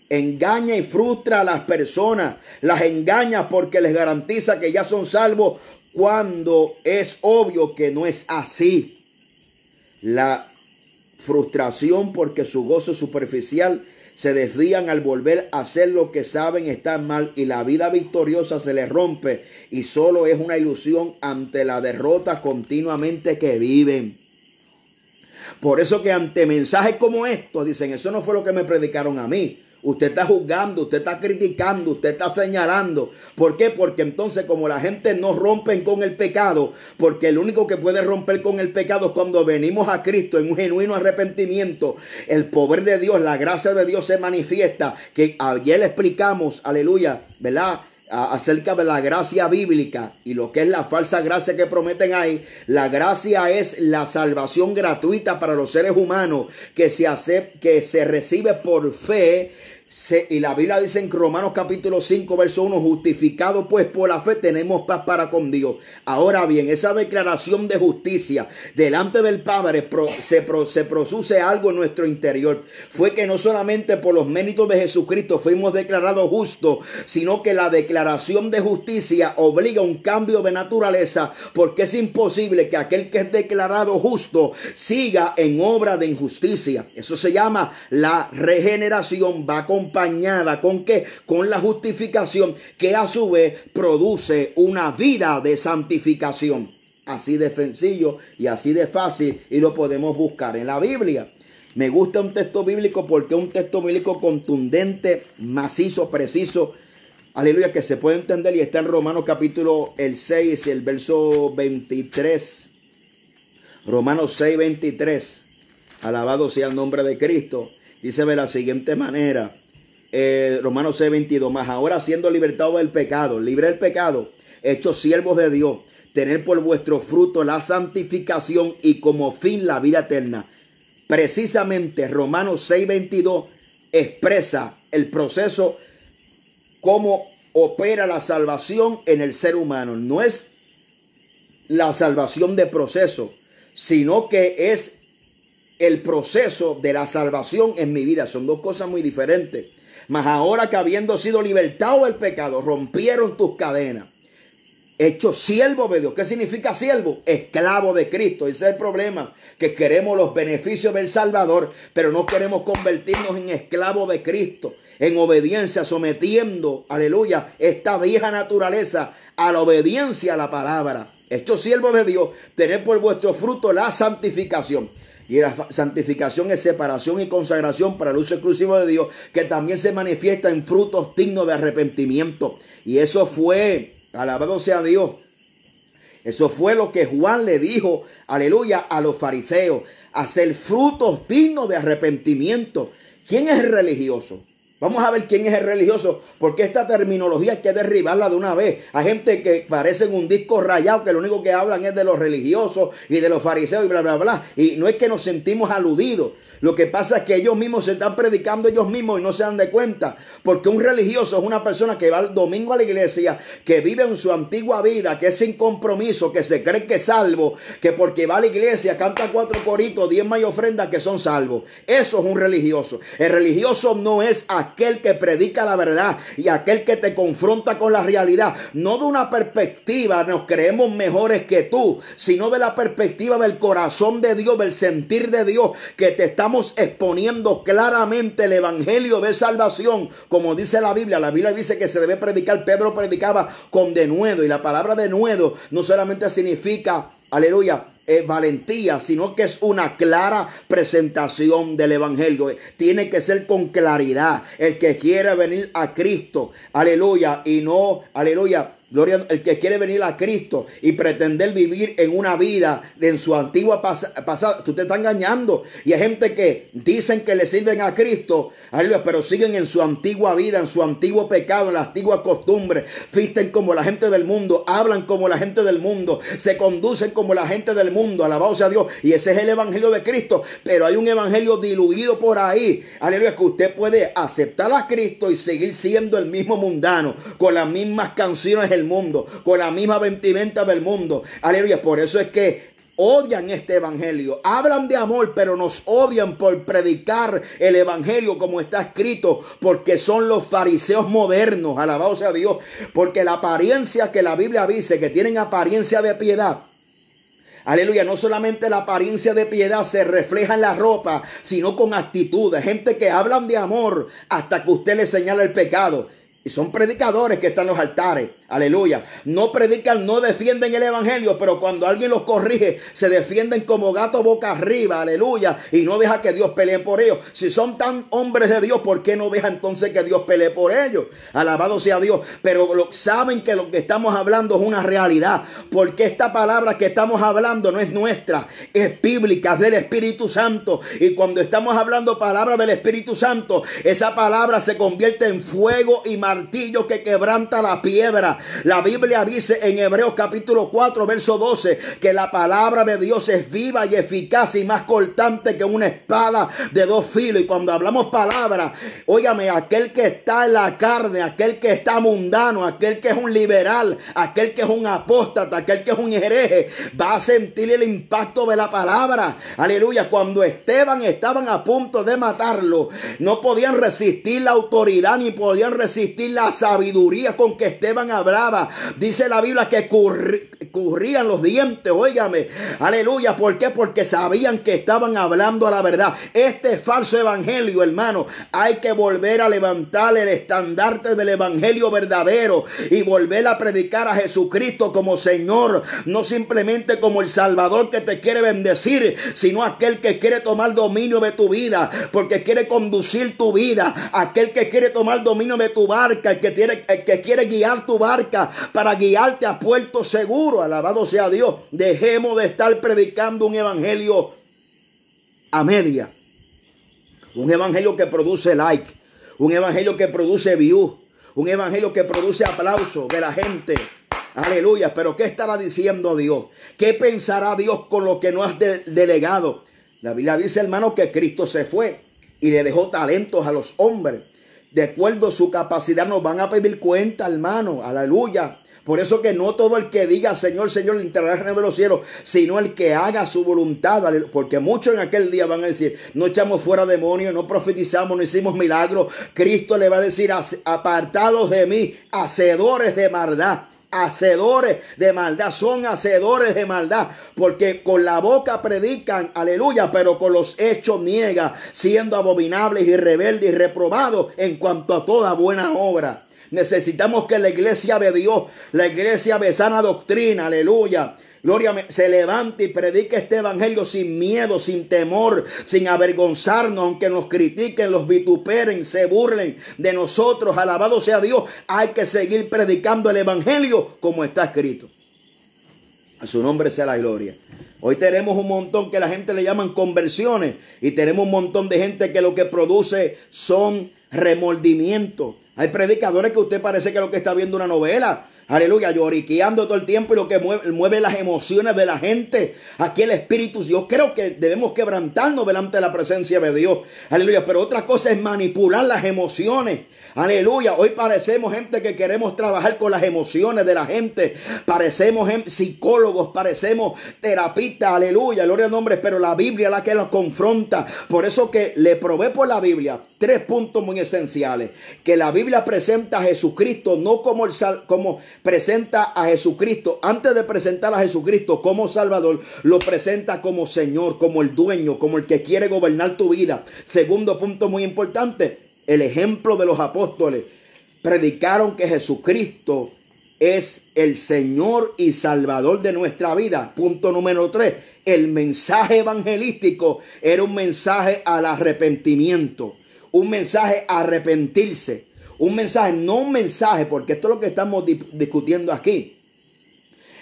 engaña y frustra a las personas. Las engaña porque les garantiza que ya son salvos, cuando es obvio que no es así. La frustración porque su gozo superficial se desvían al volver a hacer lo que saben estar mal, y la vida victoriosa se les rompe y solo es una ilusión ante la derrota continuamente que viven. Por eso que ante mensajes como estos dicen: eso no fue lo que me predicaron a mí. Usted está juzgando, usted está criticando, usted está señalando. ¿Por qué? Porque entonces, como la gente no rompe con el pecado, porque el único que puede romper con el pecado es cuando venimos a Cristo en un genuino arrepentimiento, el poder de Dios, la gracia de Dios se manifiesta. Que ayer le explicamos, aleluya, ¿verdad? acerca de la gracia bíblica y lo que es la falsa gracia que prometen ahí. La gracia es la salvación gratuita para los seres humanos que se recibe por fe. Y la Biblia dice en Romanos capítulo 5 verso 1, justificado pues por la fe tenemos paz para con Dios. Ahora bien, esa declaración de justicia delante del Padre se produce algo en nuestro interior. Fue que no solamente por los méritos de Jesucristo fuimos declarados justos, sino que la declaración de justicia obliga a un cambio de naturaleza, porque es imposible que aquel que es declarado justo siga en obra de injusticia. Eso se llama la regeneración. Va acompañada ¿con qué? Con la justificación, que a su vez produce una vida de santificación. Así de sencillo y así de fácil, y lo podemos buscar en la Biblia. Me gusta un texto bíblico porque es un texto bíblico contundente, macizo, preciso, aleluya, que se puede entender, y está en Romanos capítulo 6, el verso 23. Romanos 6, 23. Alabado sea el nombre de Cristo. Dice de la siguiente manera, Romanos 6, 22, mas ahora siendo libertados del pecado, libre del pecado, hechos siervos de Dios, tener por vuestro fruto la santificación y como fin la vida eterna. Precisamente Romanos 6, 22 expresa el proceso, cómo opera la salvación en el ser humano. No es la salvación de proceso, sino que es el proceso de la salvación en mi vida. Son dos cosas muy diferentes. Mas ahora que habiendo sido libertados del pecado, rompieron tus cadenas, hecho siervo de Dios. ¿Qué significa siervo? Esclavo de Cristo. Ese es el problema, que queremos los beneficios del Salvador, pero no queremos convertirnos en esclavos de Cristo, en obediencia, sometiendo, aleluya, esta vieja naturaleza a la obediencia a la palabra. Hecho siervo de Dios, tener por vuestro fruto la santificación. Y la santificación es separación y consagración para el uso exclusivo de Dios, que también se manifiesta en frutos dignos de arrepentimiento. Y eso fue, alabado sea Dios, eso fue lo que Juan le dijo, aleluya, a los fariseos: hacer frutos dignos de arrepentimiento. ¿Quién es el religioso? Vamos a ver quién es el religioso, porque esta terminología hay que derribarla de una vez. Hay gente que parecen un disco rayado, que lo único que hablan es de los religiosos y de los fariseos y bla, bla, bla. Y no es que nos sentimos aludidos. Lo que pasa es que ellos mismos se están predicando ellos mismos y no se dan de cuenta. Porque un religioso es una persona que va el domingo a la iglesia, que vive en su antigua vida, que es sin compromiso, que se cree que es salvo, que porque va a la iglesia canta 4 coritos, 10 y ofrendas, que son salvos. Eso es un religioso. El religioso no es aquel que predica la verdad y aquel que te confronta con la realidad. No de una perspectiva, nos creemos mejores que tú, sino de la perspectiva del corazón de Dios, del sentir de Dios, que te está exponiendo claramente el evangelio de salvación, como dice la Biblia. La Biblia dice que se debe predicar. Pedro predicaba con denuedo, y la palabra denuedo no solamente significa, aleluya, valentía, sino que es una clara presentación del evangelio. Tiene que ser con claridad. El que quiere venir a Cristo, aleluya, y no, aleluya, gloria, el que quiere venir a Cristo y pretender vivir en una vida en su antigua pasada, tú te estás engañando. Y hay gente que dicen que le sirven a Cristo, aleluya, pero siguen en su antigua vida, en su antiguo pecado, en la antigua costumbre. Visten como la gente del mundo, hablan como la gente del mundo, se conducen como la gente del mundo. Alabado sea Dios. Y ese es el evangelio de Cristo. Pero hay un evangelio diluido por ahí, aleluya, que usted puede aceptar a Cristo y seguir siendo el mismo mundano, con las mismas canciones del mundo, con la misma vestimenta del mundo. Aleluya. Por eso es que odian este evangelio. Hablan de amor, pero nos odian por predicar el evangelio como está escrito, porque son los fariseos modernos. Alabado sea Dios. Porque la apariencia que la Biblia dice que tienen apariencia de piedad, aleluya, no solamente la apariencia de piedad se refleja en la ropa, sino con actitudes. Gente que hablan de amor hasta que usted le señala el pecado. Y son predicadores que están en los altares. Aleluya. No predican, no defienden el evangelio, pero cuando alguien los corrige, se defienden como gato boca arriba. Aleluya. Y no deja que Dios pelee por ellos. Si son tan hombres de Dios, ¿por qué no deja entonces que Dios pelee por ellos? Alabado sea Dios. Pero saben que lo que estamos hablando es una realidad. Porque esta palabra que estamos hablando no es nuestra, es bíblica, es del Espíritu Santo. Y cuando estamos hablando palabra del Espíritu Santo, esa palabra se convierte en fuego y martillo martillo que quebranta la piedra. La Biblia dice en Hebreos capítulo 4, verso 12, que la palabra de Dios es viva y eficaz y más cortante que una espada de dos filos. Y cuando hablamos palabra, óigame, aquel que está en la carne, aquel que está mundano, aquel que es un liberal, aquel que es un apóstata, aquel que es un hereje, va a sentir el impacto de la palabra. Aleluya. Cuando estaban a punto de matarlo, no podían resistir la autoridad ni podían resistir la sabiduría con que Esteban hablaba. Dice la Biblia que corrían los dientes, óigame, aleluya. ¿Por qué? Porque sabían que estaban hablando a la verdad. Este falso evangelio, hermano, hay que volver a levantar el estandarte del evangelio verdadero y volver a predicar a Jesucristo como Señor, no simplemente como el Salvador que te quiere bendecir, sino aquel que quiere tomar dominio de tu vida, porque quiere conducir tu vida, aquel que quiere tomar dominio de tu barca, el que quiere guiar tu barca para guiarte a puerto seguro. Alabado sea Dios. Dejemos de estar predicando un evangelio a media, un evangelio que produce like, un evangelio que produce view, un evangelio que produce aplauso de la gente. Aleluya. Pero ¿qué estará diciendo Dios? ¿Qué pensará Dios con lo que no has delegado? La Biblia dice, hermano, que Cristo se fue y le dejó talentos a los hombres. De acuerdo a su capacidad nos van a pedir cuenta, hermano. Aleluya. Por eso que no todo el que diga Señor, Señor, le entrará al reino de los cielos, sino el que haga su voluntad. Porque muchos en aquel día van a decir, no echamos fuera demonios, no profetizamos, no hicimos milagros. Cristo le va a decir, apartados de mí, hacedores de maldad. Hacedores de maldad, son hacedores de maldad, porque con la boca predican, aleluya, pero con los hechos niegan, siendo abominables y rebeldes y reprobados en cuanto a toda buena obra. Necesitamos que la iglesia de Dios, la iglesia de sana doctrina, aleluya, gloria, se levante y predique este evangelio sin miedo, sin temor, sin avergonzarnos, aunque nos critiquen, los vituperen, se burlen de nosotros. Alabado sea Dios. Hay que seguir predicando el evangelio como está escrito. A su nombre sea la gloria. Hoy tenemos un montón que la gente le llaman conversiones y tenemos un montón de gente que lo que produce son remordimientos. Hay predicadores que usted parece que lo que está viendo una novela. Aleluya, lloriqueando todo el tiempo, y lo que mueve las emociones de la gente. Aquí el Espíritu, yo creo que debemos quebrantarnos delante de la presencia de Dios. Aleluya, pero otra cosa es manipular las emociones. Aleluya, hoy parecemos gente que queremos trabajar con las emociones de la gente. Parecemos psicólogos, parecemos terapistas, aleluya, gloria al nombre, pero la Biblia es la que nos confronta. Por eso que le probé por la Biblia 3 puntos muy esenciales. Que la Biblia presenta a Jesucristo no como presenta a Jesucristo, antes de presentar a Jesucristo como Salvador, lo presenta como Señor, como el dueño, como el que quiere gobernar tu vida. Segundo punto muy importante, el ejemplo de los apóstoles. Predicaron que Jesucristo es el Señor y Salvador de nuestra vida. Punto número 3, el mensaje evangelístico era un mensaje al arrepentimiento, un mensaje a arrepentirse. Un mensaje, no un mensaje, porque esto es lo que estamos discutiendo aquí.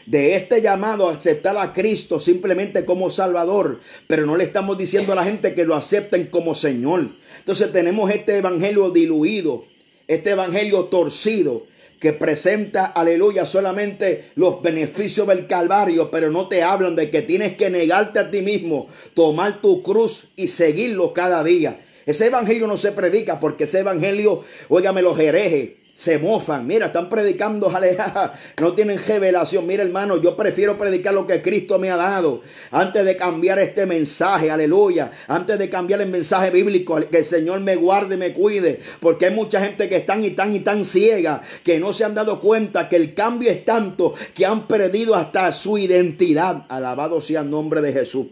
De este llamado a aceptar a Cristo simplemente como Salvador, pero no le estamos diciendo a la gente que lo acepten como Señor. Entonces tenemos este evangelio diluido, este evangelio torcido, que presenta, aleluya, solamente los beneficios del Calvario, pero no te hablan de que tienes que negarte a ti mismo, tomar tu cruz y seguirlo cada día. Ese evangelio no se predica porque ese evangelio, óigame, los herejes se mofan. Mira, están predicando, aleluya, no tienen revelación. Mira, hermano, yo prefiero predicar lo que Cristo me ha dado antes de cambiar este mensaje, aleluya, antes de cambiar el mensaje bíblico. Que el Señor me guarde y me cuide, porque hay mucha gente que están y tan ciega que no se han dado cuenta que el cambio es tanto que han perdido hasta su identidad. Alabado sea el nombre de Jesús.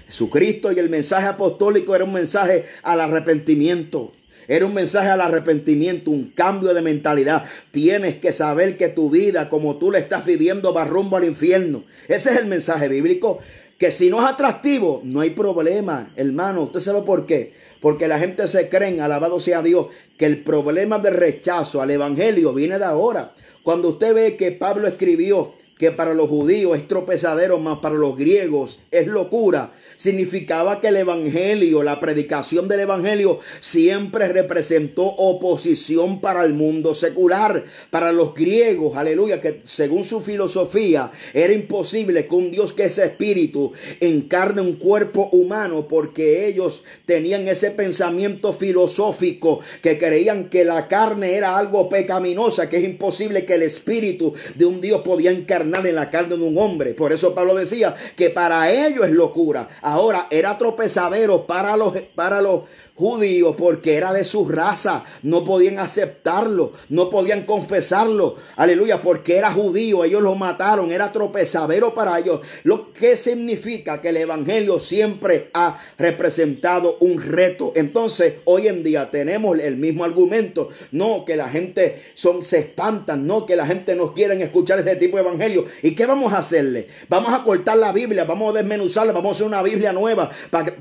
Jesucristo y el mensaje apostólico era un mensaje al arrepentimiento. Era un mensaje al arrepentimiento, un cambio de mentalidad. Tienes que saber que tu vida, como tú la estás viviendo, va rumbo al infierno. Ese es el mensaje bíblico. Que si no es atractivo, no hay problema, hermano. ¿Usted sabe por qué? Porque la gente se cree, alabado sea Dios, que el problema del rechazo al evangelio viene de ahora. Cuando usted ve que Pablo escribió que para los judíos es tropezadero, mas para los griegos es locura, significaba que el evangelio, la predicación del evangelio, siempre representó oposición para el mundo secular. Para los griegos, aleluya, que según su filosofía era imposible que un Dios que es espíritu encarne un cuerpo humano, porque ellos tenían ese pensamiento filosófico que creían que la carne era algo pecaminosa, que es imposible que el espíritu de un Dios podía encarnar en la carne de un hombre. Por eso Pablo decía que para ellos es locura. Ahora era tropezadero para los judíos, porque era de su raza, no podían aceptarlo, no podían confesarlo, aleluya, porque era judío, ellos lo mataron, era tropezadero para ellos. Lo que significa que el evangelio siempre ha representado un reto. Entonces hoy en día tenemos el mismo argumento, no que la gente se espantan, no que la gente no quiere escuchar ese tipo de evangelio. ¿Y qué vamos a hacerle? Vamos a cortar la Biblia, vamos a desmenuzarla, vamos a hacer una Biblia nueva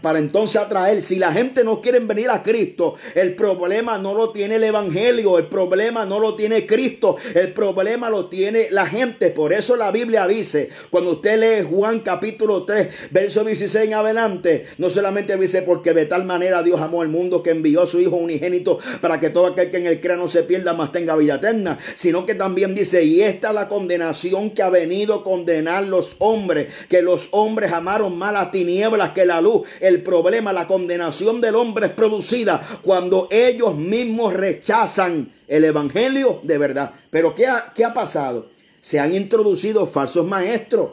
para entonces atraer. Si la gente no quiere venir a Cristo, el problema no lo tiene el evangelio, el problema no lo tiene Cristo, el problema lo tiene la gente. Por eso la Biblia dice, cuando usted lee Juan capítulo 3 verso 16 en adelante, no solamente dice porque de tal manera Dios amó al mundo que envió a su Hijo unigénito para que todo aquel que en él crea no se pierda, mas tenga vida eterna, sino que también dice, y esta es la condenación que ha venido a condenar los hombres, que los hombres amaron más las tinieblas que la luz. El problema, la condenación del hombre es producida cuando ellos mismos rechazan el evangelio de verdad. Pero ¿qué ha pasado? Se han introducido falsos maestros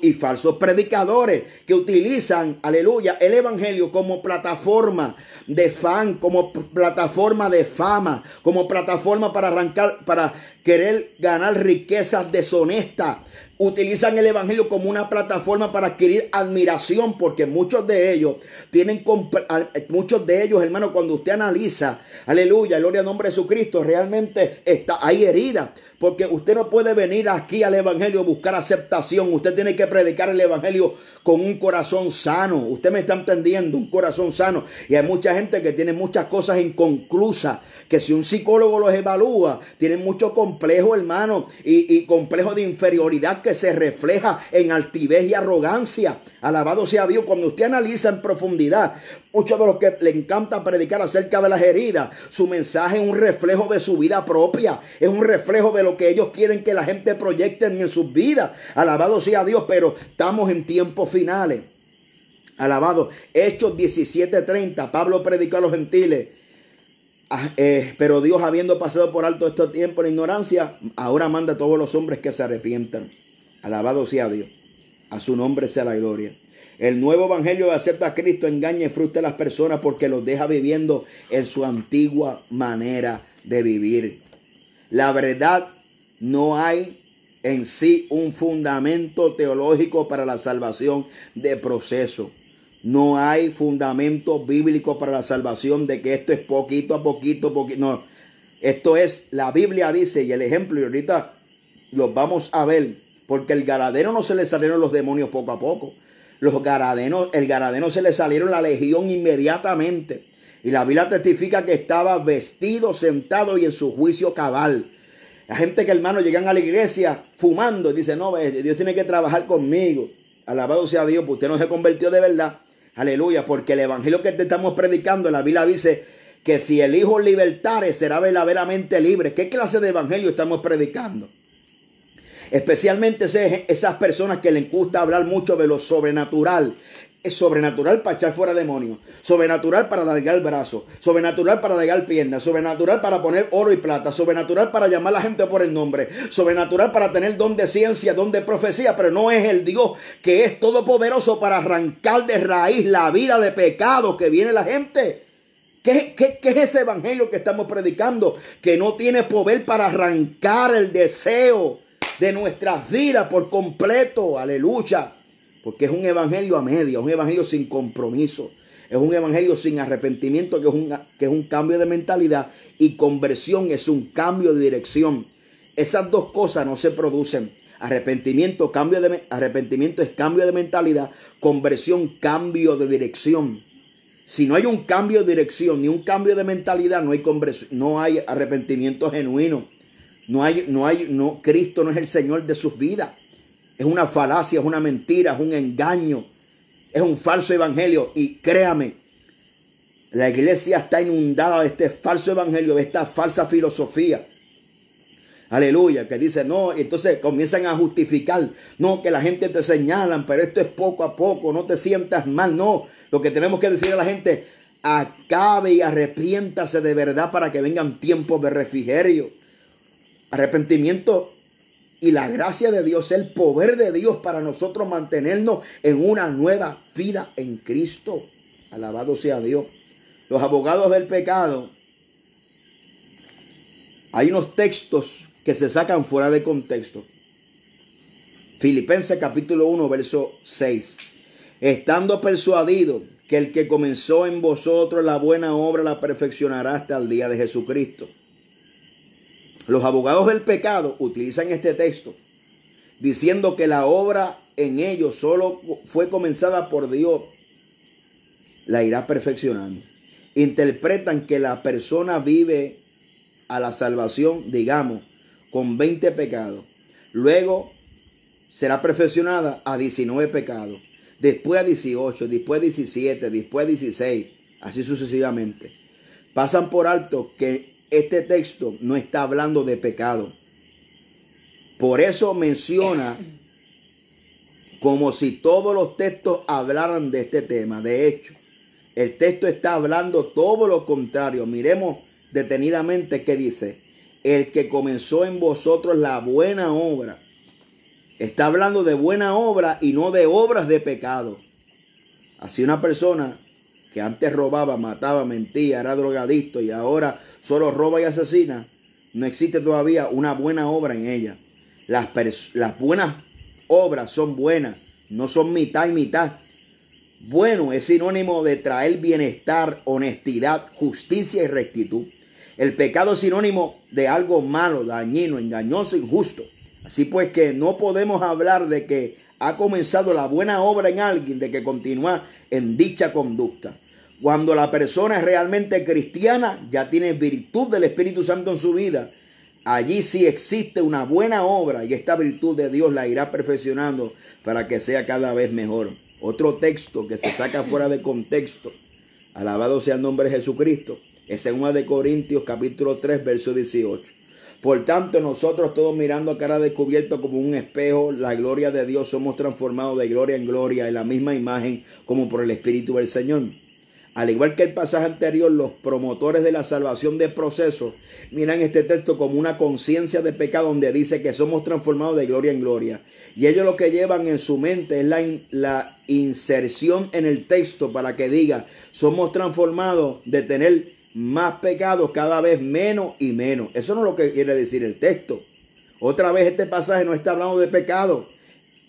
y falsos predicadores que utilizan, aleluya, el evangelio como plataforma de fan, como plataforma de fama, como plataforma para querer ganar riquezas deshonestas. Utilizan el evangelio como una plataforma para adquirir admiración, porque muchos de ellos, hermano, cuando usted analiza, aleluya, gloria al nombre de Jesucristo, realmente hay heridas, porque usted no puede venir aquí al evangelio a buscar aceptación. Usted tiene que predicar el evangelio con un corazón sano. Usted me está entendiendo, un corazón sano. Y hay mucha gente que tiene muchas cosas inconclusas, que si un psicólogo los evalúa, tienen mucho complejo, hermano, y complejo de inferioridad que se refleja en altivez y arrogancia. Alabado sea Dios. Cuando usted analiza en profundidad, muchos de los que le encanta predicar acerca de las heridas, su mensaje es un reflejo de su vida propia, es un reflejo de lo que ellos quieren que la gente proyecte en sus vidas. Alabado sea Dios. Pero estamos en tiempos finales. Alabado. Hechos 17:30, Pablo predicó a los gentiles. Pero Dios, habiendo pasado por alto este tiempo en ignorancia, ahora manda a todos los hombres que se arrepientan. Alabado sea Dios. A su nombre sea la gloria. El nuevo evangelio de aceptar a Cristo engaña y frustra a las personas porque los deja viviendo en su antigua manera de vivir. La verdad, no hay en sí un fundamento teológico para la salvación de proceso. No hay fundamento bíblico para la salvación de que esto es poquito a poquito. No, esto es, la Biblia dice, y el ejemplo, y ahorita los vamos a ver. Porque el Gadareno no se le salieron los demonios poco a poco. El Gadareno se le salieron la legión inmediatamente. Y la Biblia testifica que estaba vestido, sentado y en su juicio cabal. La gente que, hermano, llegan a la iglesia fumando y dicen, no, Dios tiene que trabajar conmigo. Alabado sea Dios, pues usted no se convirtió de verdad. Aleluya, porque el evangelio que te estamos predicando, la Biblia dice que si el Hijo libertare será verdaderamente libre. ¿Qué clase de evangelio estamos predicando? Especialmente esas personas que les gusta hablar mucho de lo sobrenatural. Es sobrenatural para echar fuera demonios, sobrenatural para alargar el brazo, sobrenatural para alargar piernas, sobrenatural para poner oro y plata, sobrenatural para llamar a la gente por el nombre, sobrenatural para tener don de ciencia, don de profecía, pero no es el Dios que es todopoderoso para arrancar de raíz la vida de pecado que viene la gente. ¿Qué es ese evangelio que estamos predicando? Que no tiene poder para arrancar el deseo de nuestras vidas por completo. Aleluya. Porque es un evangelio a media, un evangelio sin compromiso. Es un evangelio sin arrepentimiento, que es un cambio de mentalidad, y conversión es un cambio de dirección. Esas dos cosas no se producen. Arrepentimiento es cambio de mentalidad. Conversión, cambio de dirección. Si no hay un cambio de dirección ni un cambio de mentalidad, no hay arrepentimiento genuino. Cristo no es el Señor de sus vidas. Es una falacia, es una mentira, es un engaño, es un falso evangelio. Y créame, la iglesia está inundada de este falso evangelio, de esta falsa filosofía. Aleluya, que dice no, y entonces comienzan a justificar, no, que la gente te señalan, pero esto es poco a poco, no te sientas mal, no. Lo que tenemos que decir a la gente, acabe y arrepiéntase de verdad para que vengan tiempos de refrigerio. Arrepentimiento y la gracia de Dios, el poder de Dios para nosotros mantenernos en una nueva vida en Cristo. Alabado sea Dios. Los abogados del pecado, hay unos textos que se sacan fuera de contexto. Filipenses capítulo 1, verso 6. Estando persuadido que el que comenzó en vosotros la buena obra la perfeccionará hasta el día de Jesucristo. Los abogados del pecado utilizan este texto diciendo que la obra en ellos solo fue comenzada por Dios, la irá perfeccionando. Interpretan que la persona vive a la salvación, digamos, con 20 pecados. Luego será perfeccionada a 19 pecados. Después a 18, después a 17, después a 16, así sucesivamente. Pasan por alto que este texto no está hablando de pecado. Por eso menciona como si todos los textos hablaran de este tema. De hecho, el texto está hablando todo lo contrario. Miremos detenidamente qué dice. El que comenzó en vosotros la buena obra. Está hablando de buena obra y no de obras de pecado. Así una persona que antes robaba, mataba, mentía, era drogadicto y ahora solo roba y asesina, no existe todavía una buena obra en ella. Las buenas obras son buenas, no son mitad y mitad. Bueno es sinónimo de traer bienestar, honestidad, justicia y rectitud. El pecado es sinónimo de algo malo, dañino, engañoso, injusto. Así pues que no podemos hablar de que ha comenzado la buena obra en alguien, de que continúa en dicha conducta. Cuando la persona es realmente cristiana, ya tiene virtud del Espíritu Santo en su vida. Allí sí existe una buena obra y esta virtud de Dios la irá perfeccionando para que sea cada vez mejor. Otro texto que se saca fuera de contexto, alabado sea el nombre de Jesucristo, es en 2 Corintios capítulo 3, verso 18. Por tanto, nosotros todos mirando a cara descubierto como un espejo, la gloria de Dios, somos transformados de gloria en gloria en la misma imagen como por el Espíritu del Señor. Al igual que el pasaje anterior, los promotores de la salvación del proceso miran este texto como una conciencia de pecado donde dice que somos transformados de gloria en gloria. Y ellos lo que llevan en su mente es la inserción en el texto para que diga, somos transformados de tener más pecados cada vez menos y menos. Eso no es lo que quiere decir el texto. Otra vez este pasaje no está hablando de pecado.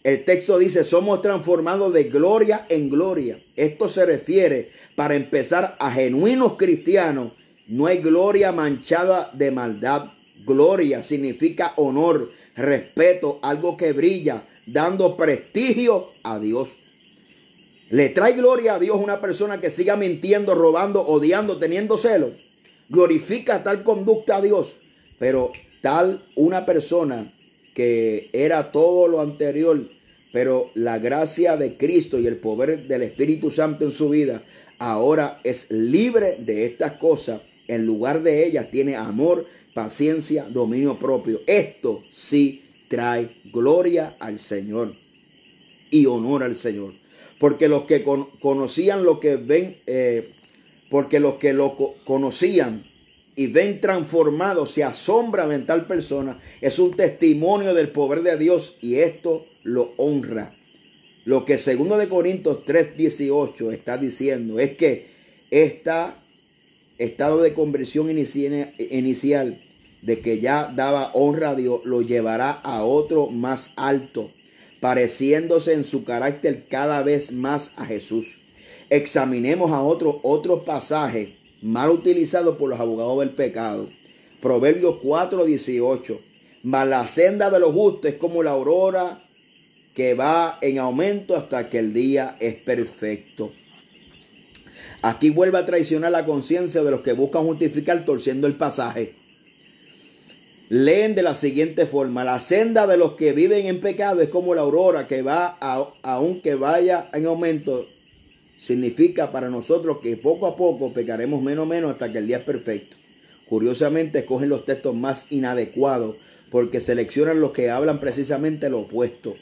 El texto dice, somos transformados de gloria en gloria. Esto se refiere, para empezar, a genuinos cristianos. No hay gloria manchada de maldad. Gloria significa honor, respeto, algo que brilla, dando prestigio a Dios. ¿Le trae gloria a Dios una persona que siga mintiendo, robando, odiando, teniendo celos? Glorifica tal conducta a Dios. Pero tal una persona que era todo lo anterior, pero la gracia de Cristo y el poder del Espíritu Santo en su vida, ahora es libre de estas cosas. En lugar de ellas tiene amor, paciencia, dominio propio. Esto sí trae gloria al Señor y honor al Señor. Porque los que conocían lo que ven, porque los que lo conocían y ven transformado se asombran de tal persona. Es un testimonio del poder de Dios y esto lo honra. Lo que 2 Corintios 3:18 está diciendo es que este estado de conversión inicial de que ya daba honra a Dios lo llevará a otro más alto, pareciéndose en su carácter cada vez más a Jesús. Examinemos a otro pasaje mal utilizado por los abogados del pecado. Proverbios 4:18. Mas la senda de los justos es como la aurora que va en aumento hasta que el día es perfecto. Aquí vuelve a traicionar la conciencia de los que buscan justificar torciendo el pasaje. leen de la siguiente forma: la senda de los que viven en pecado es como la aurora que va, aunque vaya en aumento. Significa para nosotros que poco a poco pecaremos menos hasta que el día es perfecto. Curiosamente escogen los textos más inadecuados porque seleccionan los que hablan precisamente lo opuesto.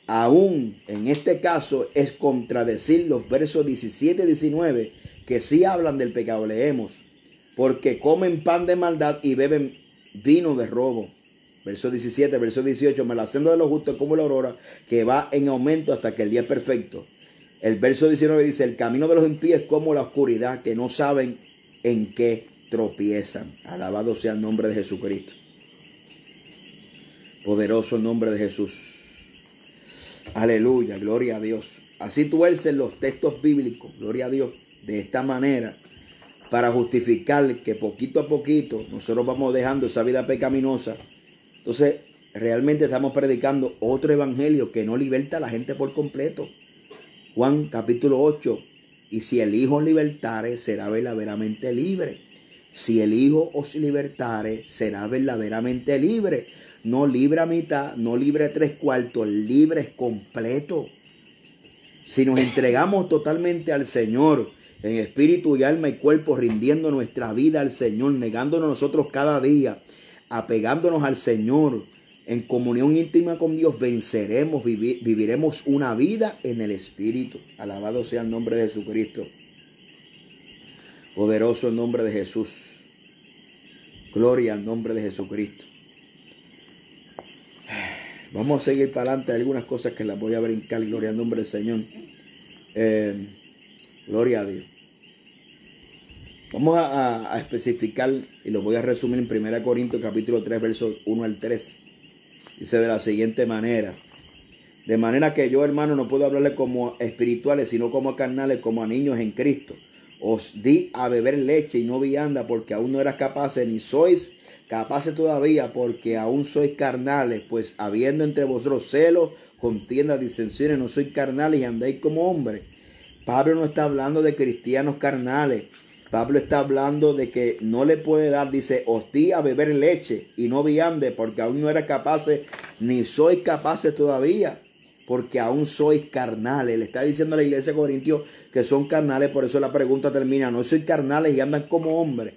Aún en este caso es contradecir los versos 17 y 19 que sí hablan del pecado. Leemos: porque comen pan de maldad y beben vino de robo. Verso 17, verso 18: mas la senda de los justos es como la aurora que va en aumento hasta que el día es perfecto. El verso 19 dice: el camino de los impíos es como la oscuridad, que no saben en qué tropiezan. Alabado sea el nombre de Jesucristo. Poderoso el nombre de Jesús. Aleluya, gloria a Dios. Así tuercen los textos bíblicos, gloria a Dios, de esta manera, para justificar que poquito a poquito nosotros vamos dejando esa vida pecaminosa. Entonces, realmente estamos predicando otro evangelio que no liberta a la gente por completo. Juan capítulo 8: y si el Hijo os libertare, será verdaderamente libre. Si el Hijo os libertare, será verdaderamente libre. No libre a mitad, no libre 3/4, libre es completo. Si nos entregamos totalmente al Señor, en espíritu y alma y cuerpo, rindiendo nuestra vida al Señor, negándonos nosotros cada día, apegándonos al Señor, en comunión íntima con Dios, venceremos, viviremos una vida en el Espíritu. Alabado sea el nombre de Jesucristo. Poderoso el nombre de Jesús. Gloria al nombre de Jesucristo. Vamos a seguir para adelante. Hay algunas cosas que las voy a brincar. Gloria al nombre del Señor. Gloria a Dios. Vamos a especificar y lo voy a resumir en 1 Corintios capítulo 3, versos 1 al 3. Dice de la siguiente manera: de manera que yo, hermano, no puedo hablarles como espirituales, sino como carnales, como a niños en Cristo. Os di a beber leche y no vianda, porque aún no eras capaces, ni sois capaces todavía, porque aún sois carnales. Pues habiendo entre vosotros celos, contiendas, disensiones, no sois carnales y andáis como hombres. Pablo no está hablando de cristianos carnales. Pablo está hablando de que no le puede dar, dice, os di a beber leche y no viande, porque aún no eras capaces, ni sois capaces todavía, porque aún sois carnales. Le está diciendo a la iglesia de Corintios que son carnales. Por eso la pregunta termina: no sois carnales y andan como hombres.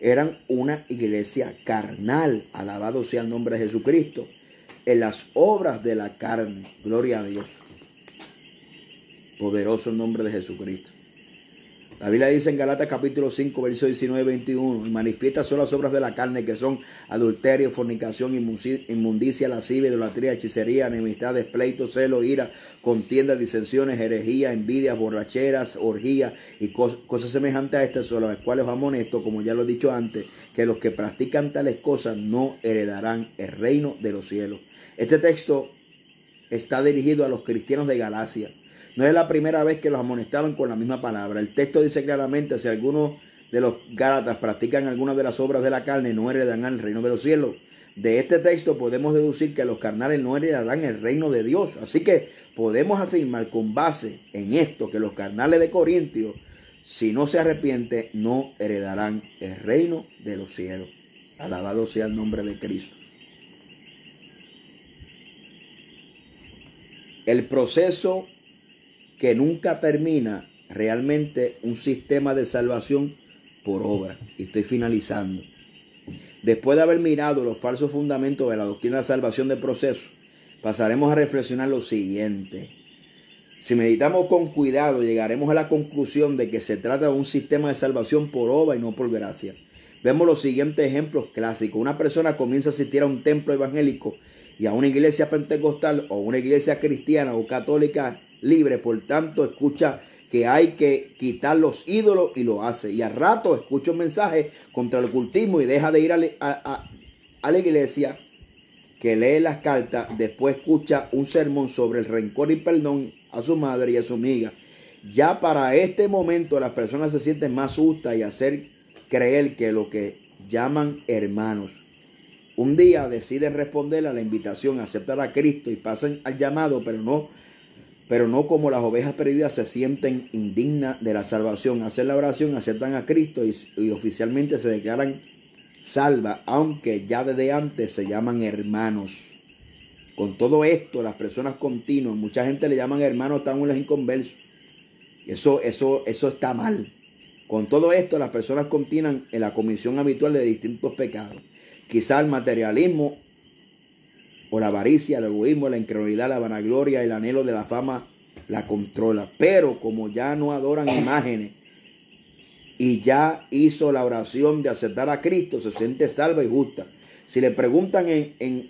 Eran una iglesia carnal. Alabado sea el nombre de Jesucristo. En las obras de la carne. Gloria a Dios. Poderoso el nombre de Jesucristo. La Biblia dice en Galatas capítulo 5, versos 19 y 21: y manifiestas son las obras de la carne, que son adulterio, fornicación, inmundicia, lascivia, idolatría, hechicería, enemistades, pleitos, celos, ira, contiendas, disensiones, herejías, envidias, borracheras, orgías y cosas semejantes a estas, sobre las cuales os amonesto, como ya lo he dicho antes, que los que practican tales cosas no heredarán el reino de los cielos. Este texto está dirigido a los cristianos de Galacia. No es la primera vez que los amonestaban con la misma palabra. El texto dice claramente: si algunos de los gálatas practican algunas de las obras de la carne, no heredarán el reino de los cielos. De este texto podemos deducir que los carnales no heredarán el reino de Dios. Así que podemos afirmar con base en esto que los carnales de Corintios, si no se arrepienten, no heredarán el reino de los cielos. Alabado sea el nombre de Cristo. El proceso que nunca termina, realmente un sistema de salvación por obra. Y estoy finalizando. Después de haber mirado los falsos fundamentos de la doctrina de salvación del proceso, pasaremos a reflexionar lo siguiente. Si meditamos con cuidado, llegaremos a la conclusión de que se trata de un sistema de salvación por obra y no por gracia. Vemos los siguientes ejemplos clásicos. Una persona comienza a asistir a un templo evangélico y a una iglesia pentecostal o una iglesia cristiana o católica libre. Por tanto, escucha que hay que quitar los ídolos y lo hace. Y al rato escucha un mensaje contra el ocultismo y deja de ir a la iglesia, que lee las cartas. Después escucha un sermón sobre el rencor y perdón a su madre y a su amiga. Ya para este momento las personas se sienten más justas y hacer creer que lo que llaman hermanos. Un día deciden responder a la invitación, aceptar a Cristo y pasan al llamado, pero no como las ovejas perdidas se sienten indignas de la salvación. Hacen la oración, aceptan a Cristo y oficialmente se declaran salva, aunque ya desde antes se llaman hermanos. Con todo esto, las personas continuas, mucha gente le llaman hermanos tan los inconversos. Eso está mal. Con todo esto, las personas continúan en la comisión habitual de distintos pecados. Quizá el materialismo o la avaricia, el egoísmo, la incredulidad, la vanagloria, el anhelo de la fama la controla. Pero como ya no adoran imágenes y ya hizo la oración de aceptar a Cristo, se siente salva y justa. Si le preguntan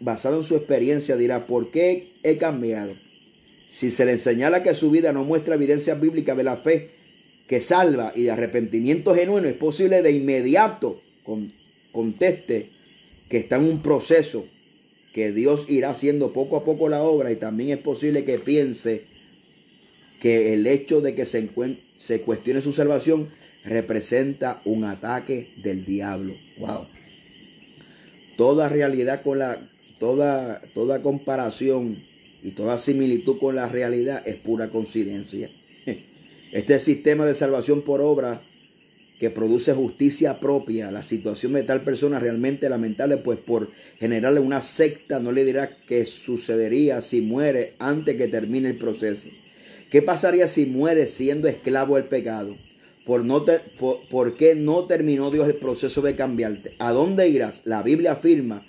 basado en su experiencia, dirá, ¿por qué he cambiado? Si se le señala que su vida no muestra evidencia bíblica de la fe que salva y de arrepentimiento genuino, es posible de inmediato conteste que está en un proceso que Dios irá haciendo poco a poco la obra, y también es posible que piense que el hecho de que se cuestione su salvación representa un ataque del diablo. Wow. Toda realidad toda comparación y toda similitud con la realidad es pura coincidencia. Este sistema de salvación por obra que produce justicia propia, la situación de tal persona realmente lamentable, pues por generarle una secta no le dirá qué sucedería si muere antes que termine el proceso. ¿Qué pasaría si muere siendo esclavo del pecado? ¿Por qué no terminó Dios el proceso de cambiarte? ¿A dónde irás? La Biblia afirma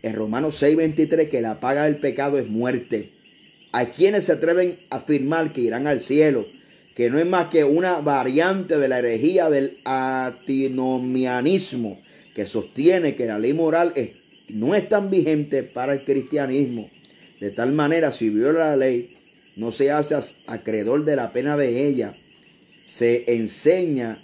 en Romanos 6:23 que la paga del pecado es muerte. Hay quienes se atreven a afirmar que irán al cielo, que no es más que una variante de la herejía del antinomianismo, que sostiene que la ley moral no es tan vigente para el cristianismo. De tal manera, si viola la ley, no se hace acreedor de la pena de ella. Se enseña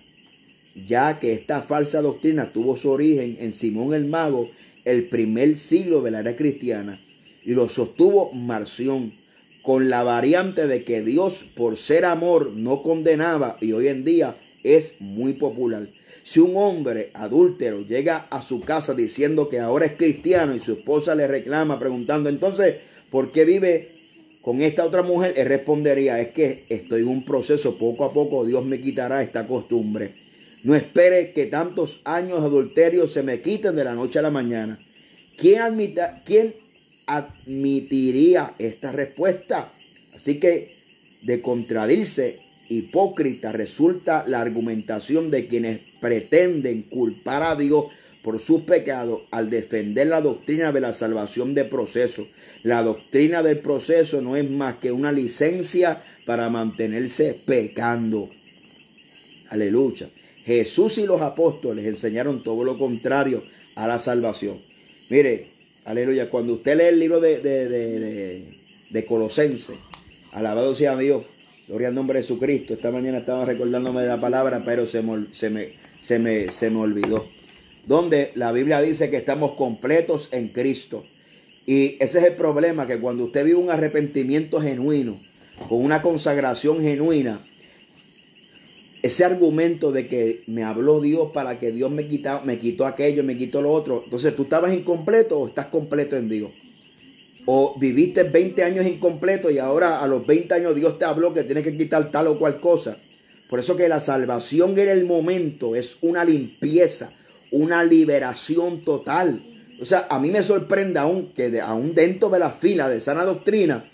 ya que esta falsa doctrina tuvo su origen en Simón el Mago, el primer siglo de la era cristiana, y lo sostuvo Marción, con la variante de que Dios, por ser amor, no condenaba, y hoy en día es muy popular. Si un hombre adúltero llega a su casa diciendo que ahora es cristiano y su esposa le reclama preguntando, entonces, ¿por qué vive con esta otra mujer? Él respondería, es que estoy en un proceso, poco a poco Dios me quitará esta costumbre. No espere que tantos años de adulterio se me quiten de la noche a la mañana. ¿Quién admitiría esta respuesta? Así que de contradicirse hipócrita resulta la argumentación de quienes pretenden culpar a Dios por sus pecados al defender la doctrina de la salvación de proceso. La doctrina del proceso no es más que una licencia para mantenerse pecando. Aleluya. Jesús y los apóstoles enseñaron todo lo contrario a la salvación. Mire, aleluya, cuando usted lee el libro de Colosenses, alabado sea Dios, gloria al nombre de Jesucristo. Esta mañana estaba recordándome de la palabra, pero se me olvidó. Donde la Biblia dice que estamos completos en Cristo. Y ese es el problema, que cuando usted vive un arrepentimiento genuino, con una consagración genuina, ese argumento de que me habló Dios para que Dios me quitó aquello, me quitó lo otro. Entonces, ¿tú estabas incompleto o estás completo en Dios? O viviste 20 años incompleto y ahora a los 20 años Dios te habló que tienes que quitar tal o cual cosa. Por eso que la salvación en el momento es una limpieza, una liberación total. O sea, a mí me sorprende aún que aún dentro de la fila de sana doctrina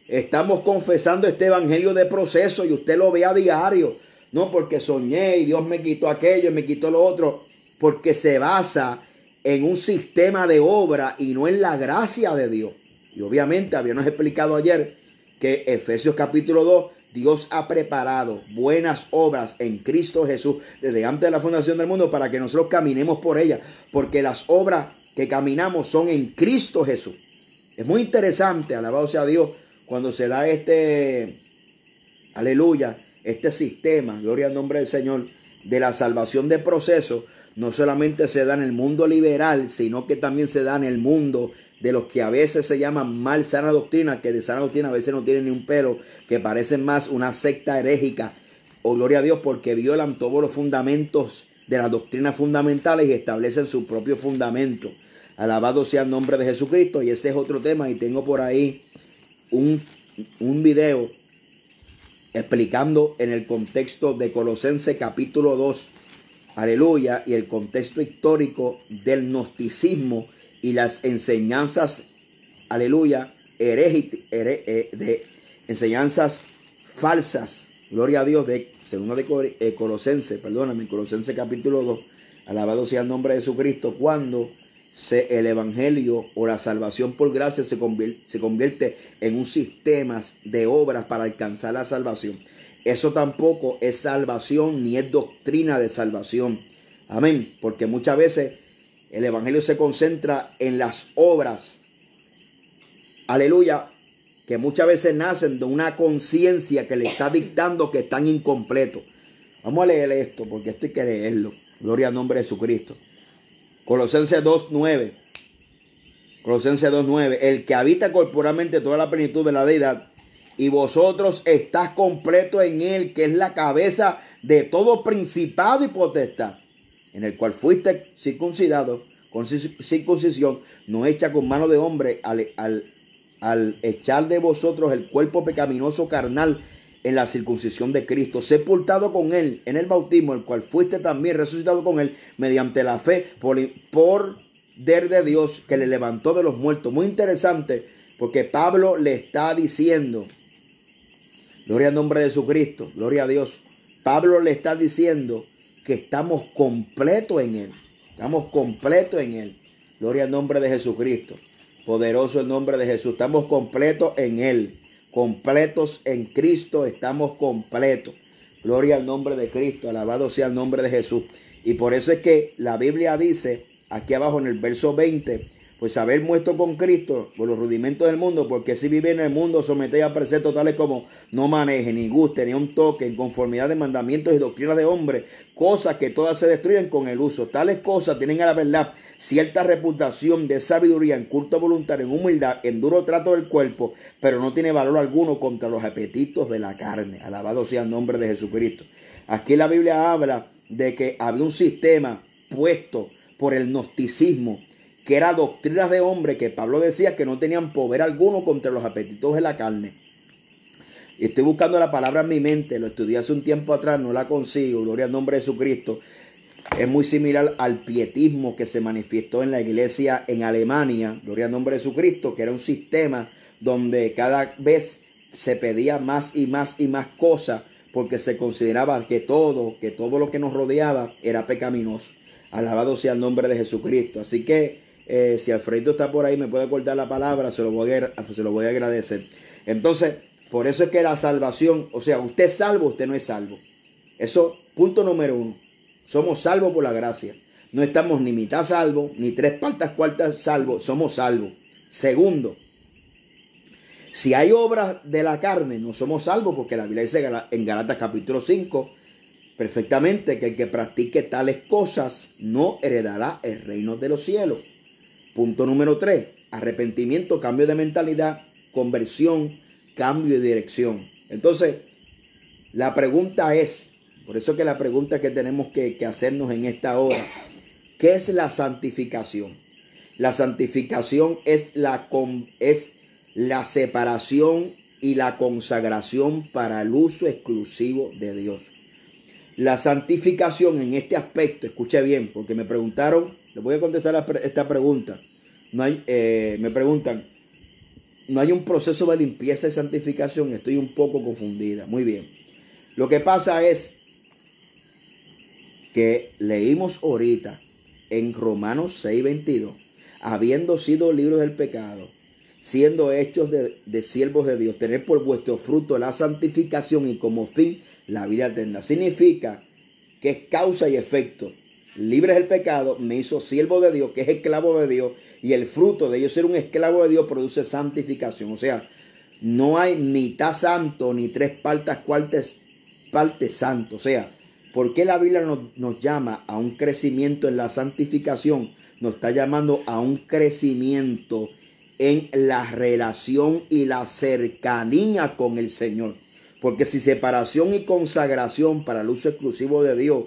estamos confesando este evangelio de proceso y usted lo ve a diario. No porque soñé y Dios me quitó aquello y me quitó lo otro, porque se basa en un sistema de obra y no en la gracia de Dios. Y obviamente habíamos explicado ayer que Efesios capítulo 2, Dios ha preparado buenas obras en Cristo Jesús desde antes de la fundación del mundo para que nosotros caminemos por ellas, porque las obras que caminamos son en Cristo Jesús. Es muy interesante, alabado sea Dios, cuando se da aleluya, este sistema, gloria al nombre del Señor, de la salvación de proceso. No solamente se da en el mundo liberal, sino que también se da en el mundo de los que a veces se llaman mal sana doctrina, que de sana doctrina a veces no tienen ni un pelo, que parecen más una secta herégica. Oh, gloria a Dios, porque violan todos los fundamentos de las doctrinas fundamentales y establecen su propio fundamento. Alabado sea el nombre de Jesucristo. Y ese es otro tema, y tengo por ahí un video explicando en el contexto de Colosenses capítulo 2, aleluya, y el contexto histórico del gnosticismo y las enseñanzas, aleluya, de enseñanzas falsas, gloria a Dios, de segunda de Colosenses, Colosenses capítulo 2, alabado sea el nombre de Jesucristo, cuando el evangelio o la salvación por gracia se convierte en un sistema de obras para alcanzar la salvación. Eso tampoco es salvación ni es doctrina de salvación. Amén. Porque muchas veces el evangelio se concentra en las obras. Aleluya. Que muchas veces nacen de una conciencia que le está dictando que están incompletos. Vamos a leer esto porque esto hay que leerlo. Gloria al nombre de Jesucristo. Colosenses 2:9. Colosenses 2:9. El que habita corporalmente toda la plenitud de la deidad, y vosotros estáis completos en él, que es la cabeza de todo principado y potestad, en el cual fuiste circuncidado con circuncisión no hecha con mano de hombre, al echar de vosotros el cuerpo pecaminoso carnal en la circuncisión de Cristo, sepultado con él en el bautismo, el cual fuiste también resucitado con él mediante la fe por poder de Dios que le levantó de los muertos. Muy interesante, porque Pablo le está diciendo, gloria al nombre de Jesucristo, gloria a Dios. Pablo le está diciendo que estamos completos en él. Estamos completos en él. Gloria al nombre de Jesucristo. Poderoso el nombre de Jesús. Estamos completos en él. Completos en Cristo. Estamos completos. Gloria al nombre de Cristo. Alabado sea el nombre de Jesús. Y por eso es que la Biblia dice, aquí abajo en el verso 20, pues haber muerto con Cristo por los rudimentos del mundo, porque si vive en el mundo, sometéis a preceptos tales como no maneje, ni guste, ni un toque, en conformidad de mandamientos y doctrinas de hombres, cosas que todas se destruyen con el uso. Tales cosas tienen a la verdad cierta reputación de sabiduría, en culto voluntario, en humildad, en duro trato del cuerpo, pero no tiene valor alguno contra los apetitos de la carne. Alabado sea el nombre de Jesucristo. Aquí la Biblia habla de que había un sistema puesto por el gnosticismo, que era doctrinas de hombre, que Pablo decía que no tenían poder alguno contra los apetitos de la carne. Y estoy buscando la palabra en mi mente, lo estudié hace un tiempo atrás, no la consigo, gloria al nombre de Jesucristo. Es muy similar al pietismo que se manifestó en la iglesia en Alemania, gloria al nombre de Jesucristo, que era un sistema donde cada vez se pedía más y más y más cosas, porque se consideraba que todo lo que nos rodeaba era pecaminoso. Alabado sea el nombre de Jesucristo. Así que si Alfredo está por ahí, me puede acordar la palabra, se lo voy a agradecer. Entonces, por eso es que la salvación, o sea, usted es salvo, usted no es salvo. Eso, punto número 1. Somos salvos por la gracia. No estamos ni mitad salvos, ni 3/4 salvos, somos salvos. Segundo, si hay obras de la carne, no somos salvos, porque la Biblia dice en Gálatas capítulo 5, perfectamente, que el que practique tales cosas no heredará el reino de los cielos. Punto número 3, arrepentimiento, cambio de mentalidad, conversión, cambio de dirección. Entonces, la pregunta es, por eso que la pregunta que tenemos que hacernos en esta hora, ¿qué es la santificación? La santificación es la separación y la consagración para el uso exclusivo de Dios. La santificación en este aspecto, escuche bien, porque me preguntaron, les voy a contestar esta pregunta. Me preguntan, ¿no hay un proceso de limpieza y santificación? Estoy un poco confundida. Muy bien. Lo que pasa es que leímos ahorita en Romanos 6:22, habiendo sido libres del pecado, siendo hechos de siervos de Dios, tener por vuestro fruto la santificación y como fin la vida eterna. Significa que es causa y efecto. Libres del pecado, me hizo siervo de Dios, que es esclavo de Dios, y el fruto de yo ser un esclavo de Dios produce santificación. O sea, no hay mitad santo ni 3/4 partes santo. O sea, ¿por qué la Biblia nos llama a un crecimiento en la santificación? Nos está llamando a un crecimiento en la relación y la cercanía con el Señor. Porque si separación y consagración para el uso exclusivo de Dios,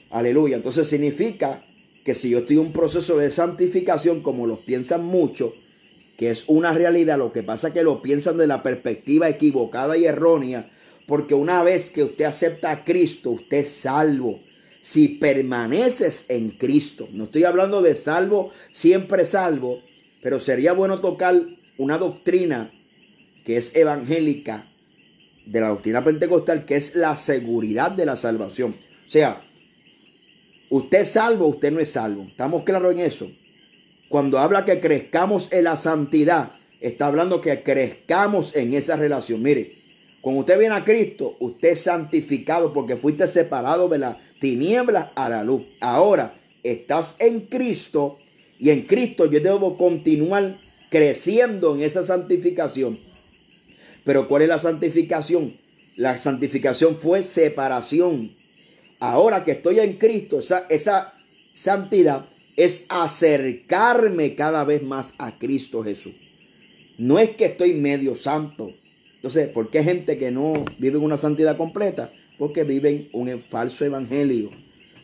aleluya, entonces significa que si yo estoy en un proceso de santificación, como los piensan mucho, que es una realidad, lo que pasa es que lo piensan de la perspectiva equivocada y errónea, porque una vez que usted acepta a Cristo, usted es salvo. si permaneces en Cristo. No estoy hablando de salvo, siempre salvo, pero sería bueno tocar una doctrina que es evangélica, de la doctrina pentecostal, que es la seguridad de la salvación. O sea, usted es salvo, usted no es salvo. ¿Estamos claros en eso? Cuando habla que crezcamos en la santidad, está hablando que crezcamos en esa relación. Mire, cuando usted viene a Cristo, usted es santificado porque fuiste separado de las tinieblas a la luz. Ahora estás en Cristo y en Cristo yo debo continuar creciendo en esa santificación. Pero ¿cuál es la santificación? La santificación fue separación. Ahora que estoy en Cristo, esa santidad es acercarme cada vez más a Cristo Jesús. No es que estoy medio santo. Entonces, ¿por qué hay gente que no vive una santidad completa? Porque viven un falso evangelio,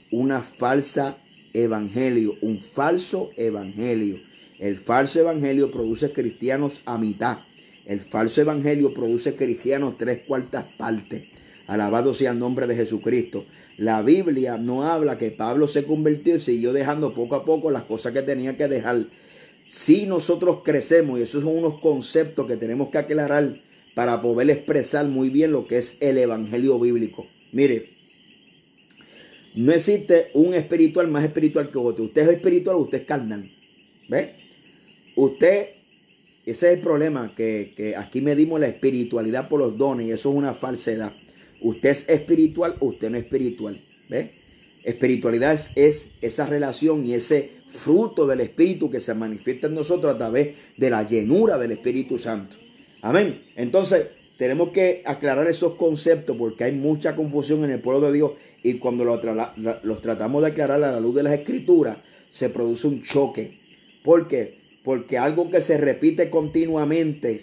una falsa evangelio, un falso evangelio. El falso evangelio produce cristianos a mitad. El falso evangelio produce cristianos 3/4 partes. Alabado sea el nombre de Jesucristo. La Biblia no habla que Pablo se convirtió y siguió dejando poco a poco las cosas que tenía que dejar. Si nosotros crecemos, y esos son unos conceptos que tenemos que aclarar para poder expresar muy bien lo que es el evangelio bíblico. Mire, no existe un espiritual más espiritual que otro. Usted es espiritual o usted es carnal. ¿Ve? Ese es el problema, que aquí medimos la espiritualidad por los dones y eso es una falsedad. Usted es espiritual o usted no es espiritual. ¿Ve? Espiritualidad es esa relación y ese fruto del Espíritu que se manifiesta en nosotros a través de la llenura del Espíritu Santo. Amén. Entonces, tenemos que aclarar esos conceptos porque hay mucha confusión en el pueblo de Dios y cuando los tratamos de aclarar a la luz de las Escrituras, se produce un choque. ¿Por qué? Porque algo que se repite continuamente,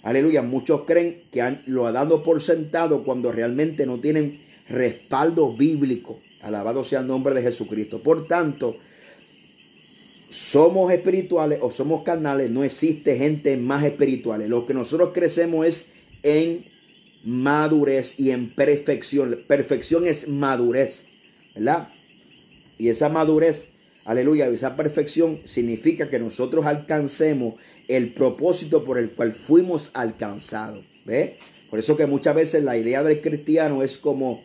aleluya, muchos creen que lo han dado por sentado cuando realmente no tienen respaldo bíblico. Alabado sea el nombre de Jesucristo. Por tanto, somos espirituales o somos carnales, no existe gente más espirituales. Lo que nosotros crecemos es en madurez y en perfección. Perfección es madurez, ¿verdad? Y esa madurez, aleluya, esa perfección significa que nosotros alcancemos el propósito por el cual fuimos alcanzados. ¿Ve? Por eso que muchas veces la idea del cristiano es como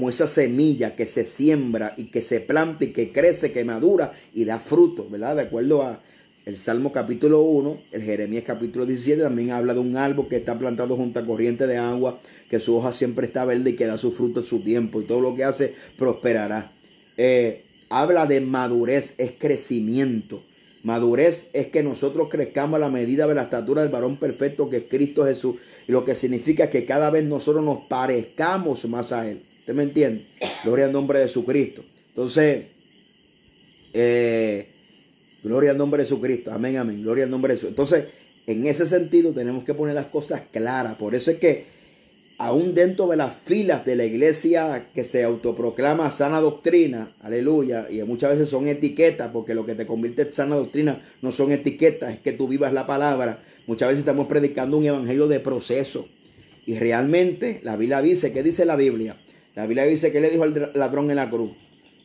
esa semilla que se siembra y que se planta y que crece, que madura y da fruto, ¿verdad? De acuerdo a el Salmo capítulo 1, el Jeremías capítulo 17 también habla de un árbol que está plantado junto a corriente de agua, que su hoja siempre está verde y que da su fruto en su tiempo y todo lo que hace prosperará. Habla de madurez, es crecimiento. Madurez es que nosotros crezcamos a la medida de la estatura del varón perfecto que es Cristo Jesús. Y lo que significa que cada vez nosotros nos parezcamos más a Él. ¿Usted me entiende? Gloria al nombre de Jesucristo. Entonces, gloria al nombre de Jesucristo. Amén, amén. Gloria al nombre de Jesús. Entonces, en ese sentido tenemos que poner las cosas claras. Por eso es que aún dentro de las filas de la iglesia que se autoproclama sana doctrina, aleluya, y muchas veces son etiquetas, porque lo que te convierte en sana doctrina no son etiquetas, es que tú vivas la palabra. Muchas veces estamos predicando un evangelio de proceso. Y realmente la Biblia dice, ¿qué dice la Biblia? La Biblia dice que le dijo al ladrón en la cruz,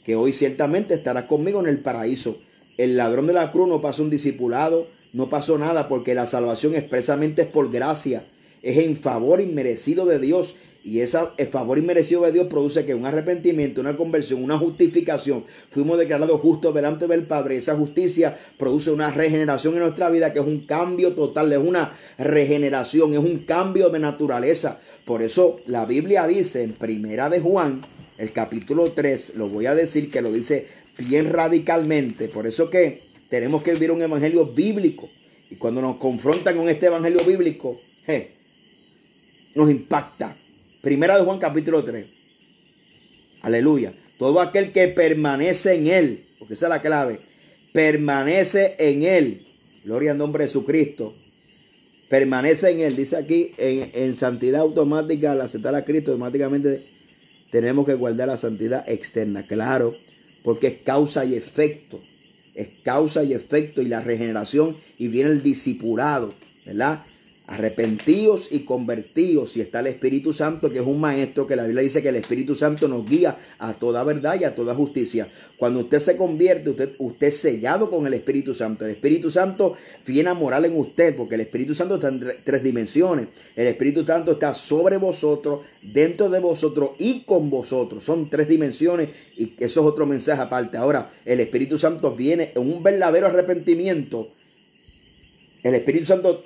que hoy ciertamente estarás conmigo en el paraíso. El ladrón de la cruz no pasó un discipulado, no pasó nada, porque la salvación expresamente es por gracia. Es en favor inmerecido de Dios. Y el favor inmerecido de Dios produce que un arrepentimiento, una conversión, una justificación. Fuimos declarados justos delante del Padre. Esa justicia produce una regeneración en nuestra vida, que es un cambio total, es una regeneración, es un cambio de naturaleza. Por eso la Biblia dice en Primera de Juan, el capítulo 3, lo voy a decir que lo dice bien radicalmente. Por eso que tenemos que vivir un evangelio bíblico. Y cuando nos confrontan con este evangelio bíblico, nos impacta. Primera de Juan capítulo 3. Aleluya. Todo aquel que permanece en Él, porque esa es la clave, permanece en Él. Gloria al nombre de Jesucristo. Permanece en Él. Dice aquí en santidad automática, al aceptar a Cristo, automáticamente tenemos que guardar la santidad externa. Claro, porque es causa y efecto. Es causa y efecto y la regeneración y viene el discipulado, ¿verdad? Arrepentíos y convertíos. Y está el Espíritu Santo, que es un maestro, que la Biblia dice que el Espíritu Santo nos guía a toda verdad y a toda justicia. Cuando usted se convierte, usted es sellado con el Espíritu Santo. El Espíritu Santo viene a morar en usted, porque el Espíritu Santo está en tres dimensiones. El Espíritu Santo está sobre vosotros, dentro de vosotros y con vosotros. Son tres dimensiones, y eso es otro mensaje aparte. Ahora, el Espíritu Santo viene en un verdadero arrepentimiento. El Espíritu Santo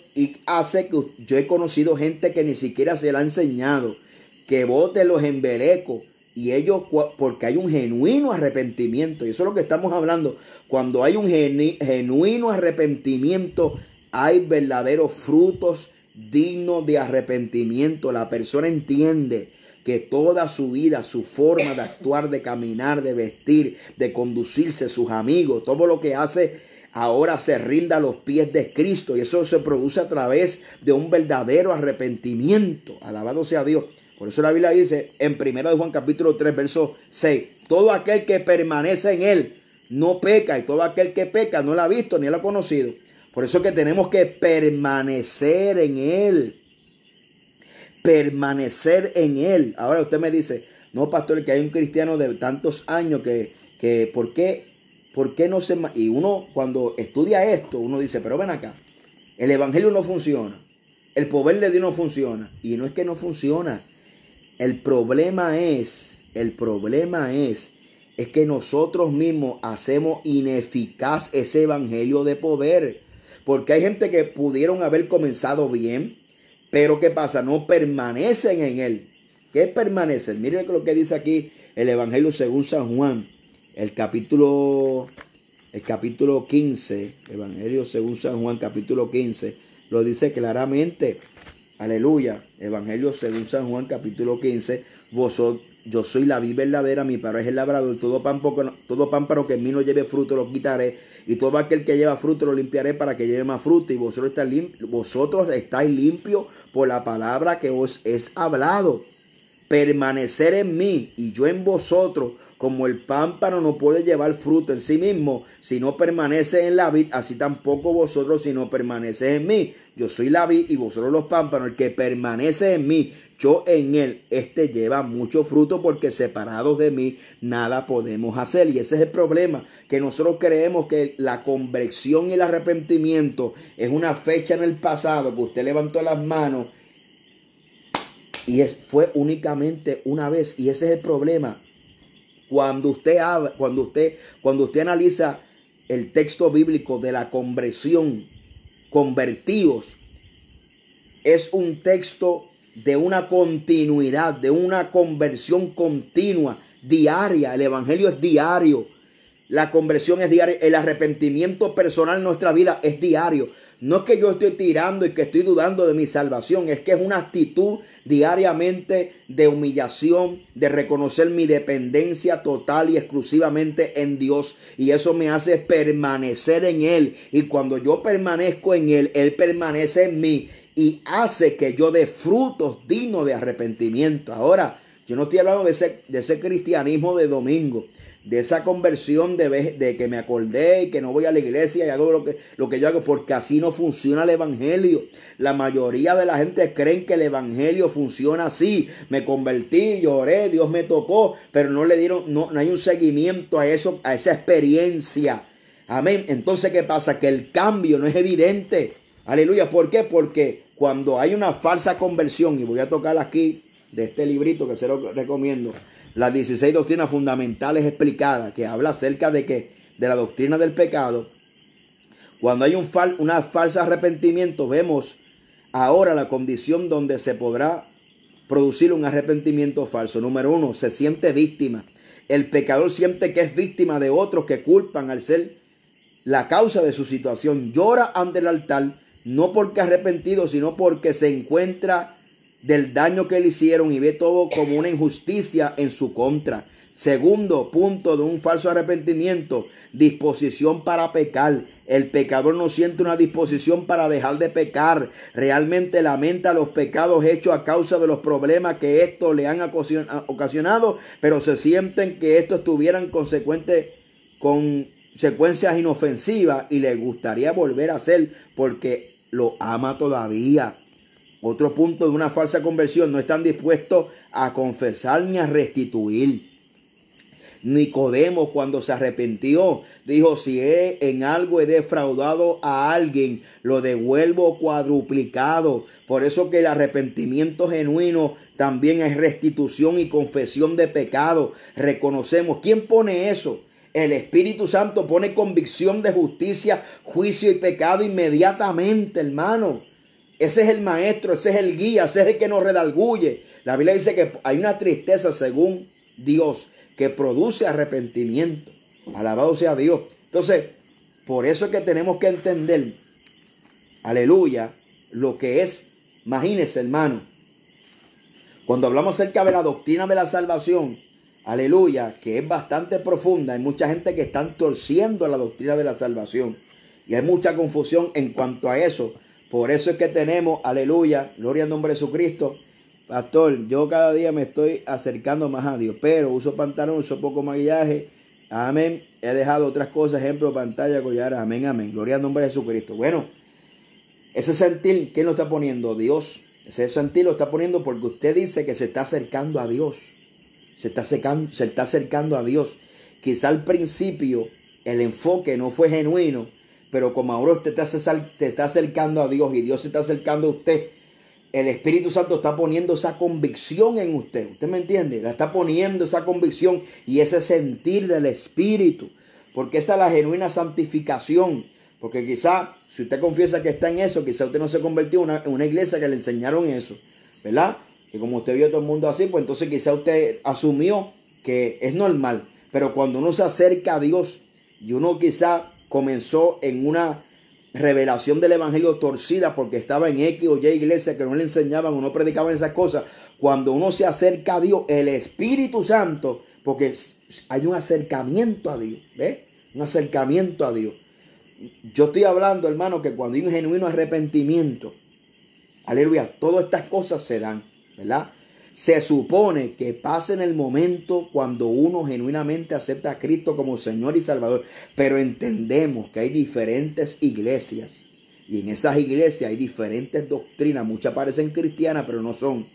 hace que yo he conocido gente que ni siquiera se le ha enseñado, que bote los embelecos, y ellos, porque hay un genuino arrepentimiento, y eso es lo que estamos hablando. Cuando hay un genuino arrepentimiento, hay verdaderos frutos dignos de arrepentimiento. La persona entiende que toda su vida, su forma de actuar, de caminar, de vestir, de conducirse, sus amigos, todo lo que hace, ahora se rinda a los pies de Cristo, y eso se produce a través de un verdadero arrepentimiento. Alabado sea Dios. Por eso la Biblia dice en 1 de Juan capítulo 3 verso 6, todo aquel que permanece en él no peca, y todo aquel que peca no lo ha visto ni lo ha conocido. Por eso es que tenemos que permanecer en él. Permanecer en él. Ahora usted me dice, no, pastor, que hay un cristiano de tantos años que ¿por qué no se...? Y uno cuando estudia esto, uno dice, pero ven acá, el evangelio no funciona, el poder de Dios no funciona. Y no es que no funciona. El problema es que nosotros mismos hacemos ineficaz ese evangelio de poder. Porque hay gente que pudieron haber comenzado bien, pero ¿qué pasa? No permanecen en él. ¿Qué es permanecer? Miren lo que dice aquí el evangelio según San Juan. El capítulo 15, Evangelio según San Juan, capítulo 15, lo dice claramente. Aleluya. Evangelio según San Juan, capítulo 15. Yo soy la vid verdadera, mi Padre es el labrador. Todo pámpano que en mí no lleve fruto lo quitaré, y todo aquel que lleva fruto lo limpiaré para que lleve más fruto. Y vosotros estáis limpios por la palabra que os es hablado. Permanecer en mí y yo en vosotros, como el pámpano no puede llevar fruto en sí mismo si no permanece en la vid, así tampoco vosotros si no permanecéis en mí. Yo soy la vid y vosotros los pámpanos. El que permanece en mí, yo en él, este lleva mucho fruto, porque separados de mí nada podemos hacer. Y ese es el problema, que nosotros creemos que la conversión y el arrepentimiento es una fecha en el pasado, que usted levantó las manos y fue únicamente una vez. Y ese es el problema. Cuando usted analiza el texto bíblico de la conversión, convertíos, es un texto de una continuidad, de una conversión continua, diaria. El evangelio es diario. La conversión es diaria. El arrepentimiento personal en nuestra vida es diario. No es que yo estoy tirando y que estoy dudando de mi salvación. Es que es una actitud diariamente de humillación, de reconocer mi dependencia total y exclusivamente en Dios. Y eso me hace permanecer en Él. Y cuando yo permanezco en Él, Él permanece en mí y hace que yo dé frutos dignos de arrepentimiento. Ahora, yo no estoy hablando de ese cristianismo de domingo, de esa conversión de que me acordé y que no voy a la iglesia y hago lo que yo hago, porque así no funciona el evangelio. La mayoría de la gente creen que el evangelio funciona así. Me convertí, lloré, Dios me tocó, pero no hay un seguimiento a eso, a esa experiencia. Amén. Entonces, ¿qué pasa? Que el cambio no es evidente. Aleluya. ¿Por qué? Porque cuando hay una falsa conversión, y voy a tocar aquí de este librito que se lo recomiendo, las 16 doctrinas fundamentales explicadas, que habla acerca de la doctrina del pecado. Cuando hay un falso arrepentimiento, vemos ahora la condición donde se podrá producir un arrepentimiento falso. Número 1, se siente víctima. El pecador siente que es víctima de otros que culpan al ser la causa de su situación. Llora ante el altar, no porque arrepentido, sino porque se encuentra del daño que le hicieron y ve todo como una injusticia en su contra. Segundo punto de un falso arrepentimiento, disposición para pecar. El pecador no siente una disposición para dejar de pecar. Realmente lamenta los pecados hechos a causa de los problemas que estos le han ocasionado, pero se sienten que estos tuvieran consecuencias inofensivas y le gustaría volver a hacer porque lo ama todavía. Otro punto de una falsa conversión: no están dispuestos a confesar ni a restituir. Nicodemo, cuando se arrepintió, dijo: si en algo he defraudado a alguien, lo devuelvo cuadruplicado. Por eso que el arrepentimiento genuino también es restitución y confesión de pecado. Reconocemos. ¿Quién pone eso? El Espíritu Santo pone convicción de justicia, juicio y pecado inmediatamente, hermano. Ese es el maestro, ese es el guía, ese es el que nos redarguye. La Biblia dice que hay una tristeza según Dios que produce arrepentimiento. Alabado sea Dios. Entonces, por eso es que tenemos que entender, aleluya, lo que es, imagínense, hermano, cuando hablamos acerca de la doctrina de la salvación, aleluya, que es bastante profunda. Hay mucha gente que están torciendo la doctrina de la salvación y hay mucha confusión en cuanto a eso. Por eso es que tenemos, aleluya, gloria al nombre de Jesucristo. Pastor, yo cada día me estoy acercando más a Dios, pero uso pantalón, uso poco maquillaje, amén. He dejado otras cosas, ejemplo, pantalla, collar, amén, amén. Gloria al nombre de Jesucristo. Bueno, ese sentir, ¿quién lo está poniendo? Dios. Ese sentir lo está poniendo porque usted dice que se está acercando a Dios. Se está acercando a Dios. Quizá al principio el enfoque no fue genuino, pero como ahora usted te está acercando a Dios y Dios se está acercando a usted, el Espíritu Santo está poniendo esa convicción en usted. ¿Usted me entiende? La está poniendo esa convicción y ese sentir del Espíritu. Porque esa es la genuina santificación. Porque quizá, si usted confiesa que está en eso, quizá usted no se convirtió en una iglesia que le enseñaron eso, ¿verdad? Que como usted vio a todo el mundo así, pues entonces quizá usted asumió que es normal. Pero cuando uno se acerca a Dios y uno quizá comenzó en una revelación del evangelio torcida porque estaba en X o Y iglesia que no le enseñaban o no predicaban esas cosas, cuando uno se acerca a Dios, el Espíritu Santo, porque hay un acercamiento a Dios, ¿ves? Un acercamiento a Dios. Yo estoy hablando, hermano, que cuando hay un genuino arrepentimiento, aleluya, todas estas cosas se dan, ¿verdad? Se supone que pasa en el momento cuando uno genuinamente acepta a Cristo como Señor y Salvador. Pero entendemos que hay diferentes iglesias. Y en esas iglesias hay diferentes doctrinas. Muchas parecen cristianas, pero no son.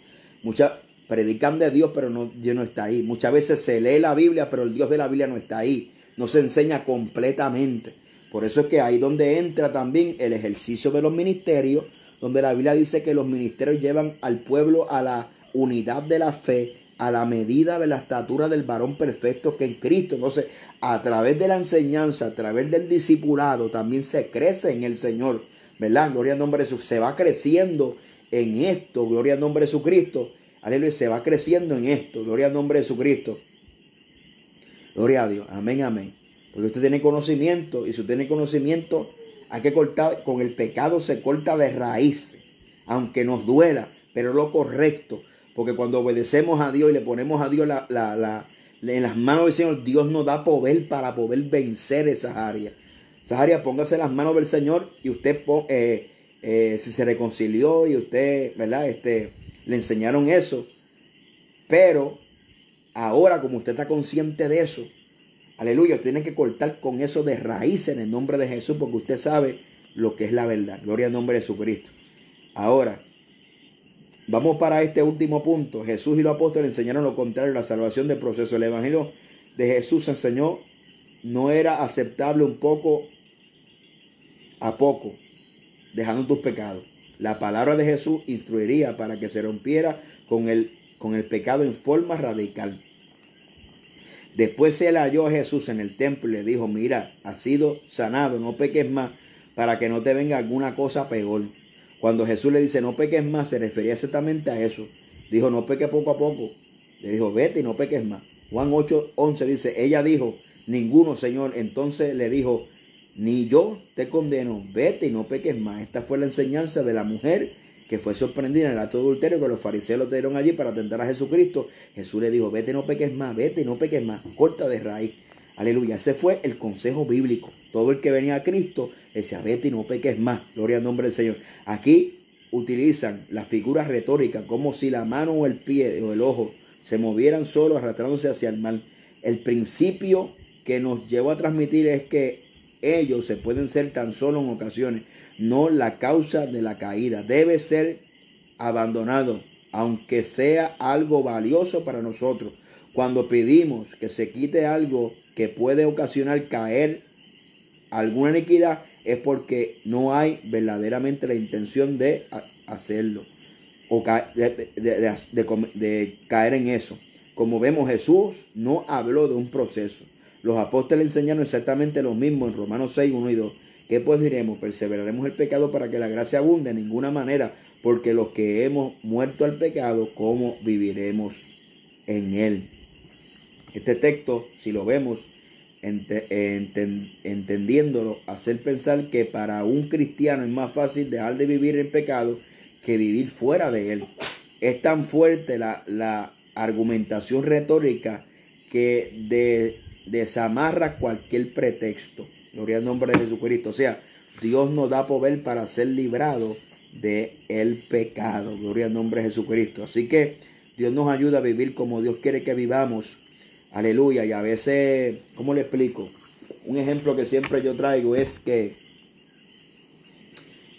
Muchas predican de Dios, pero Dios no está ahí. Muchas veces se lee la Biblia, pero el Dios de la Biblia no está ahí. No se enseña completamente. Por eso es que ahí donde entra también el ejercicio de los ministerios, donde la Biblia dice que los ministerios llevan al pueblo a la unidad de la fe, a la medida de la estatura del varón perfecto que es Cristo. Entonces, a través de la enseñanza, a través del discipulado, también se crece en el Señor, ¿verdad? Gloria al nombre de Jesús. Se va creciendo en esto, gloria al nombre de Jesucristo. Aleluya, se va creciendo en esto, gloria al nombre de Jesucristo. Gloria a Dios, amén, amén. Porque usted tiene conocimiento, y si usted tiene conocimiento, hay que cortar, con el pecado se corta de raíz, aunque nos duela, pero es lo correcto. Porque cuando obedecemos a Dios y le ponemos a Dios en las manos del Señor, Dios nos da poder para poder vencer esas áreas. Esas áreas, póngase en las manos del Señor y usted, si se reconcilió y usted, ¿verdad? Le enseñaron eso. Pero ahora, como usted está consciente de eso, aleluya, tiene que cortar con eso de raíz en el nombre de Jesús, porque usted sabe lo que es la verdad. Gloria al nombre de Jesucristo. Ahora, vamos para este último punto. Jesús y los apóstoles enseñaron lo contrario, la salvación del proceso. El evangelio de Jesús enseñó, no era aceptable un poco a poco, dejando tus pecados. La palabra de Jesús instruiría para que se rompiera con el pecado en forma radical. Después se le halló a Jesús en el templo y le dijo: mira, has sido sanado, no peques más, para que no te venga alguna cosa peor. Cuando Jesús le dice no peques más, se refería exactamente a eso. Dijo no peques poco a poco. Le dijo vete y no peques más. Juan 8:11 dice, ella dijo, ninguno, Señor. Entonces le dijo, ni yo te condeno, vete y no peques más. Esta fue la enseñanza de la mujer que fue sorprendida en el acto de adulterio, que los fariseos lo trajeron allí para tentar a Jesucristo. Jesús le dijo, vete y no peques más, vete y no peques más. Corta de raíz. Aleluya. Ese fue el consejo bíblico. Todo el que venía a Cristo decía, vete y no peques más. Gloria al nombre del Señor. Aquí utilizan la figura retórica como si la mano o el pie o el ojo se movieran solo arrastrándose hacia el mal. El principio que nos llevó a transmitir es que ellos se pueden ser tan solo en ocasiones, no la causa de la caída. Debe ser abandonado, aunque sea algo valioso para nosotros. Cuando pedimos que se quite algo que puede ocasionar caer alguna iniquidad, es porque no hay verdaderamente la intención de hacerlo o de caer en eso. Como vemos, Jesús no habló de un proceso. Los apóstoles enseñaron exactamente lo mismo en Romanos 6, 1 y 2. ¿Qué pues diremos? ¿Perseveraremos el pecado para que la gracia abunde? De ninguna manera, porque los que hemos muerto al pecado, ¿cómo viviremos en él? Este texto, si lo vemos, entendiéndolo, hacer pensar que para un cristiano es más fácil dejar de vivir en pecado que vivir fuera de él. Es tan fuerte la argumentación retórica que desamarra cualquier pretexto. Gloria al nombre de Jesucristo. O sea, Dios nos da poder para ser librados del pecado. Gloria al nombre de Jesucristo. Así que Dios nos ayuda a vivir como Dios quiere que vivamos. Aleluya. Y a veces, ¿cómo le explico? Un ejemplo que siempre yo traigo es que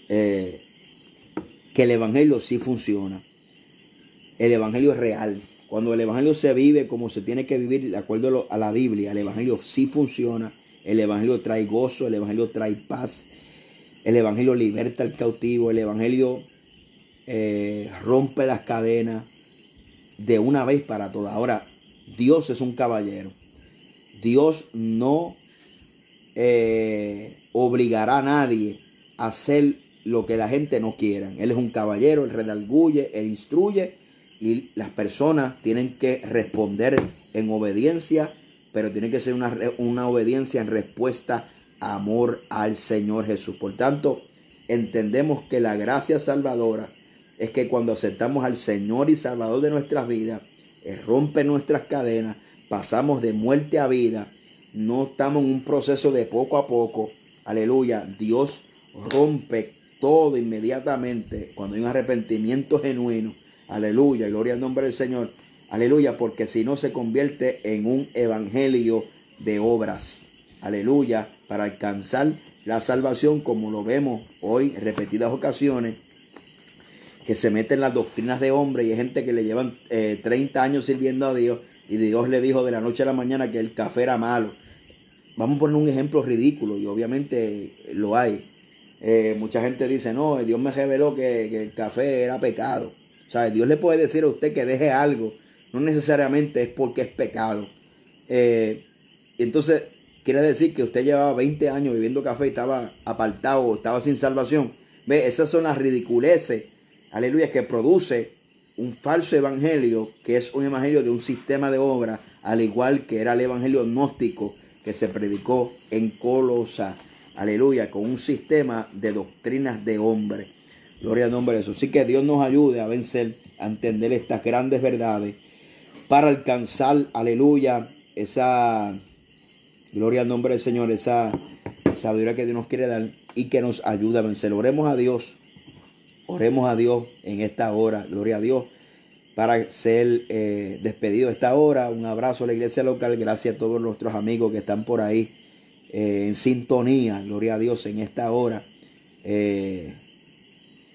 el evangelio sí funciona. El evangelio es real. Cuando el evangelio se vive como se tiene que vivir de acuerdo a la Biblia, el evangelio sí funciona. El evangelio trae gozo, el evangelio trae paz. El evangelio liberta al cautivo. El evangelio rompe las cadenas de una vez para todas. Ahora, Dios es un caballero. Dios no obligará a nadie a hacer lo que la gente no quiera. Él es un caballero, Él redarguye, Él instruye y las personas tienen que responder en obediencia, pero tiene que ser una obediencia en respuesta a amor al Señor Jesús. Por tanto, entendemos que la gracia salvadora es que cuando aceptamos al Señor y Salvador de nuestras vidas, rompe nuestras cadenas, pasamos de muerte a vida, no estamos en un proceso de poco a poco. Aleluya, Dios rompe todo inmediatamente cuando hay un arrepentimiento genuino. Aleluya, gloria al nombre del Señor. Aleluya, porque si no se convierte en un evangelio de obras. Aleluya, para alcanzar la salvación, como lo vemos hoy en repetidas ocasiones, que se meten en las doctrinas de hombre y hay gente que le llevan 30 años sirviendo a Dios y Dios le dijo de la noche a la mañana que el café era malo. Vamos a poner un ejemplo ridículo y obviamente lo hay. Mucha gente dice, no, Dios me reveló que el café era pecado. O sea, Dios le puede decir a usted que deje algo, no necesariamente es porque es pecado. Entonces, quiere decir que usted llevaba 20 años bebiendo café y estaba apartado o estaba sin salvación. ¿Ve? Esas son las ridiculeces, aleluya, que produce un falso evangelio, que es un evangelio de un sistema de obra, al igual que era el evangelio gnóstico que se predicó en Colosa. Aleluya, con un sistema de doctrinas de hombre. Gloria al nombre de Jesús. Así que Dios nos ayude a vencer, a entender estas grandes verdades para alcanzar, aleluya, esa, gloria al nombre del Señor, esa sabiduría que Dios nos quiere dar y que nos ayude a vencer. Oremos a Dios en esta hora, gloria a Dios, para ser despedido de esta hora. Un abrazo a la iglesia local, gracias a todos nuestros amigos que están por ahí en sintonía, gloria a Dios en esta hora.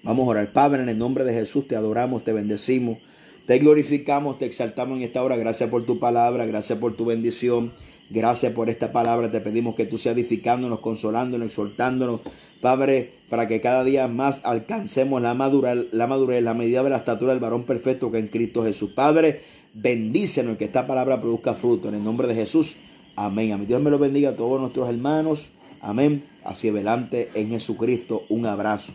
Vamos a orar. Padre, en el nombre de Jesús te adoramos, te bendecimos, te glorificamos, te exaltamos en esta hora. Gracias por tu palabra, gracias por tu bendición, gracias por esta palabra. Te pedimos que tú seas edificándonos, consolándonos, exhortándonos, Padre, para que cada día más alcancemos la madurez, la medida de la estatura del varón perfecto que en Cristo Jesús. Padre, bendícenos y que esta palabra produzca fruto en el nombre de Jesús. Amén. Amén. Dios me lo bendiga a todos nuestros hermanos. Amén. Hacia adelante en Jesucristo. Un abrazo.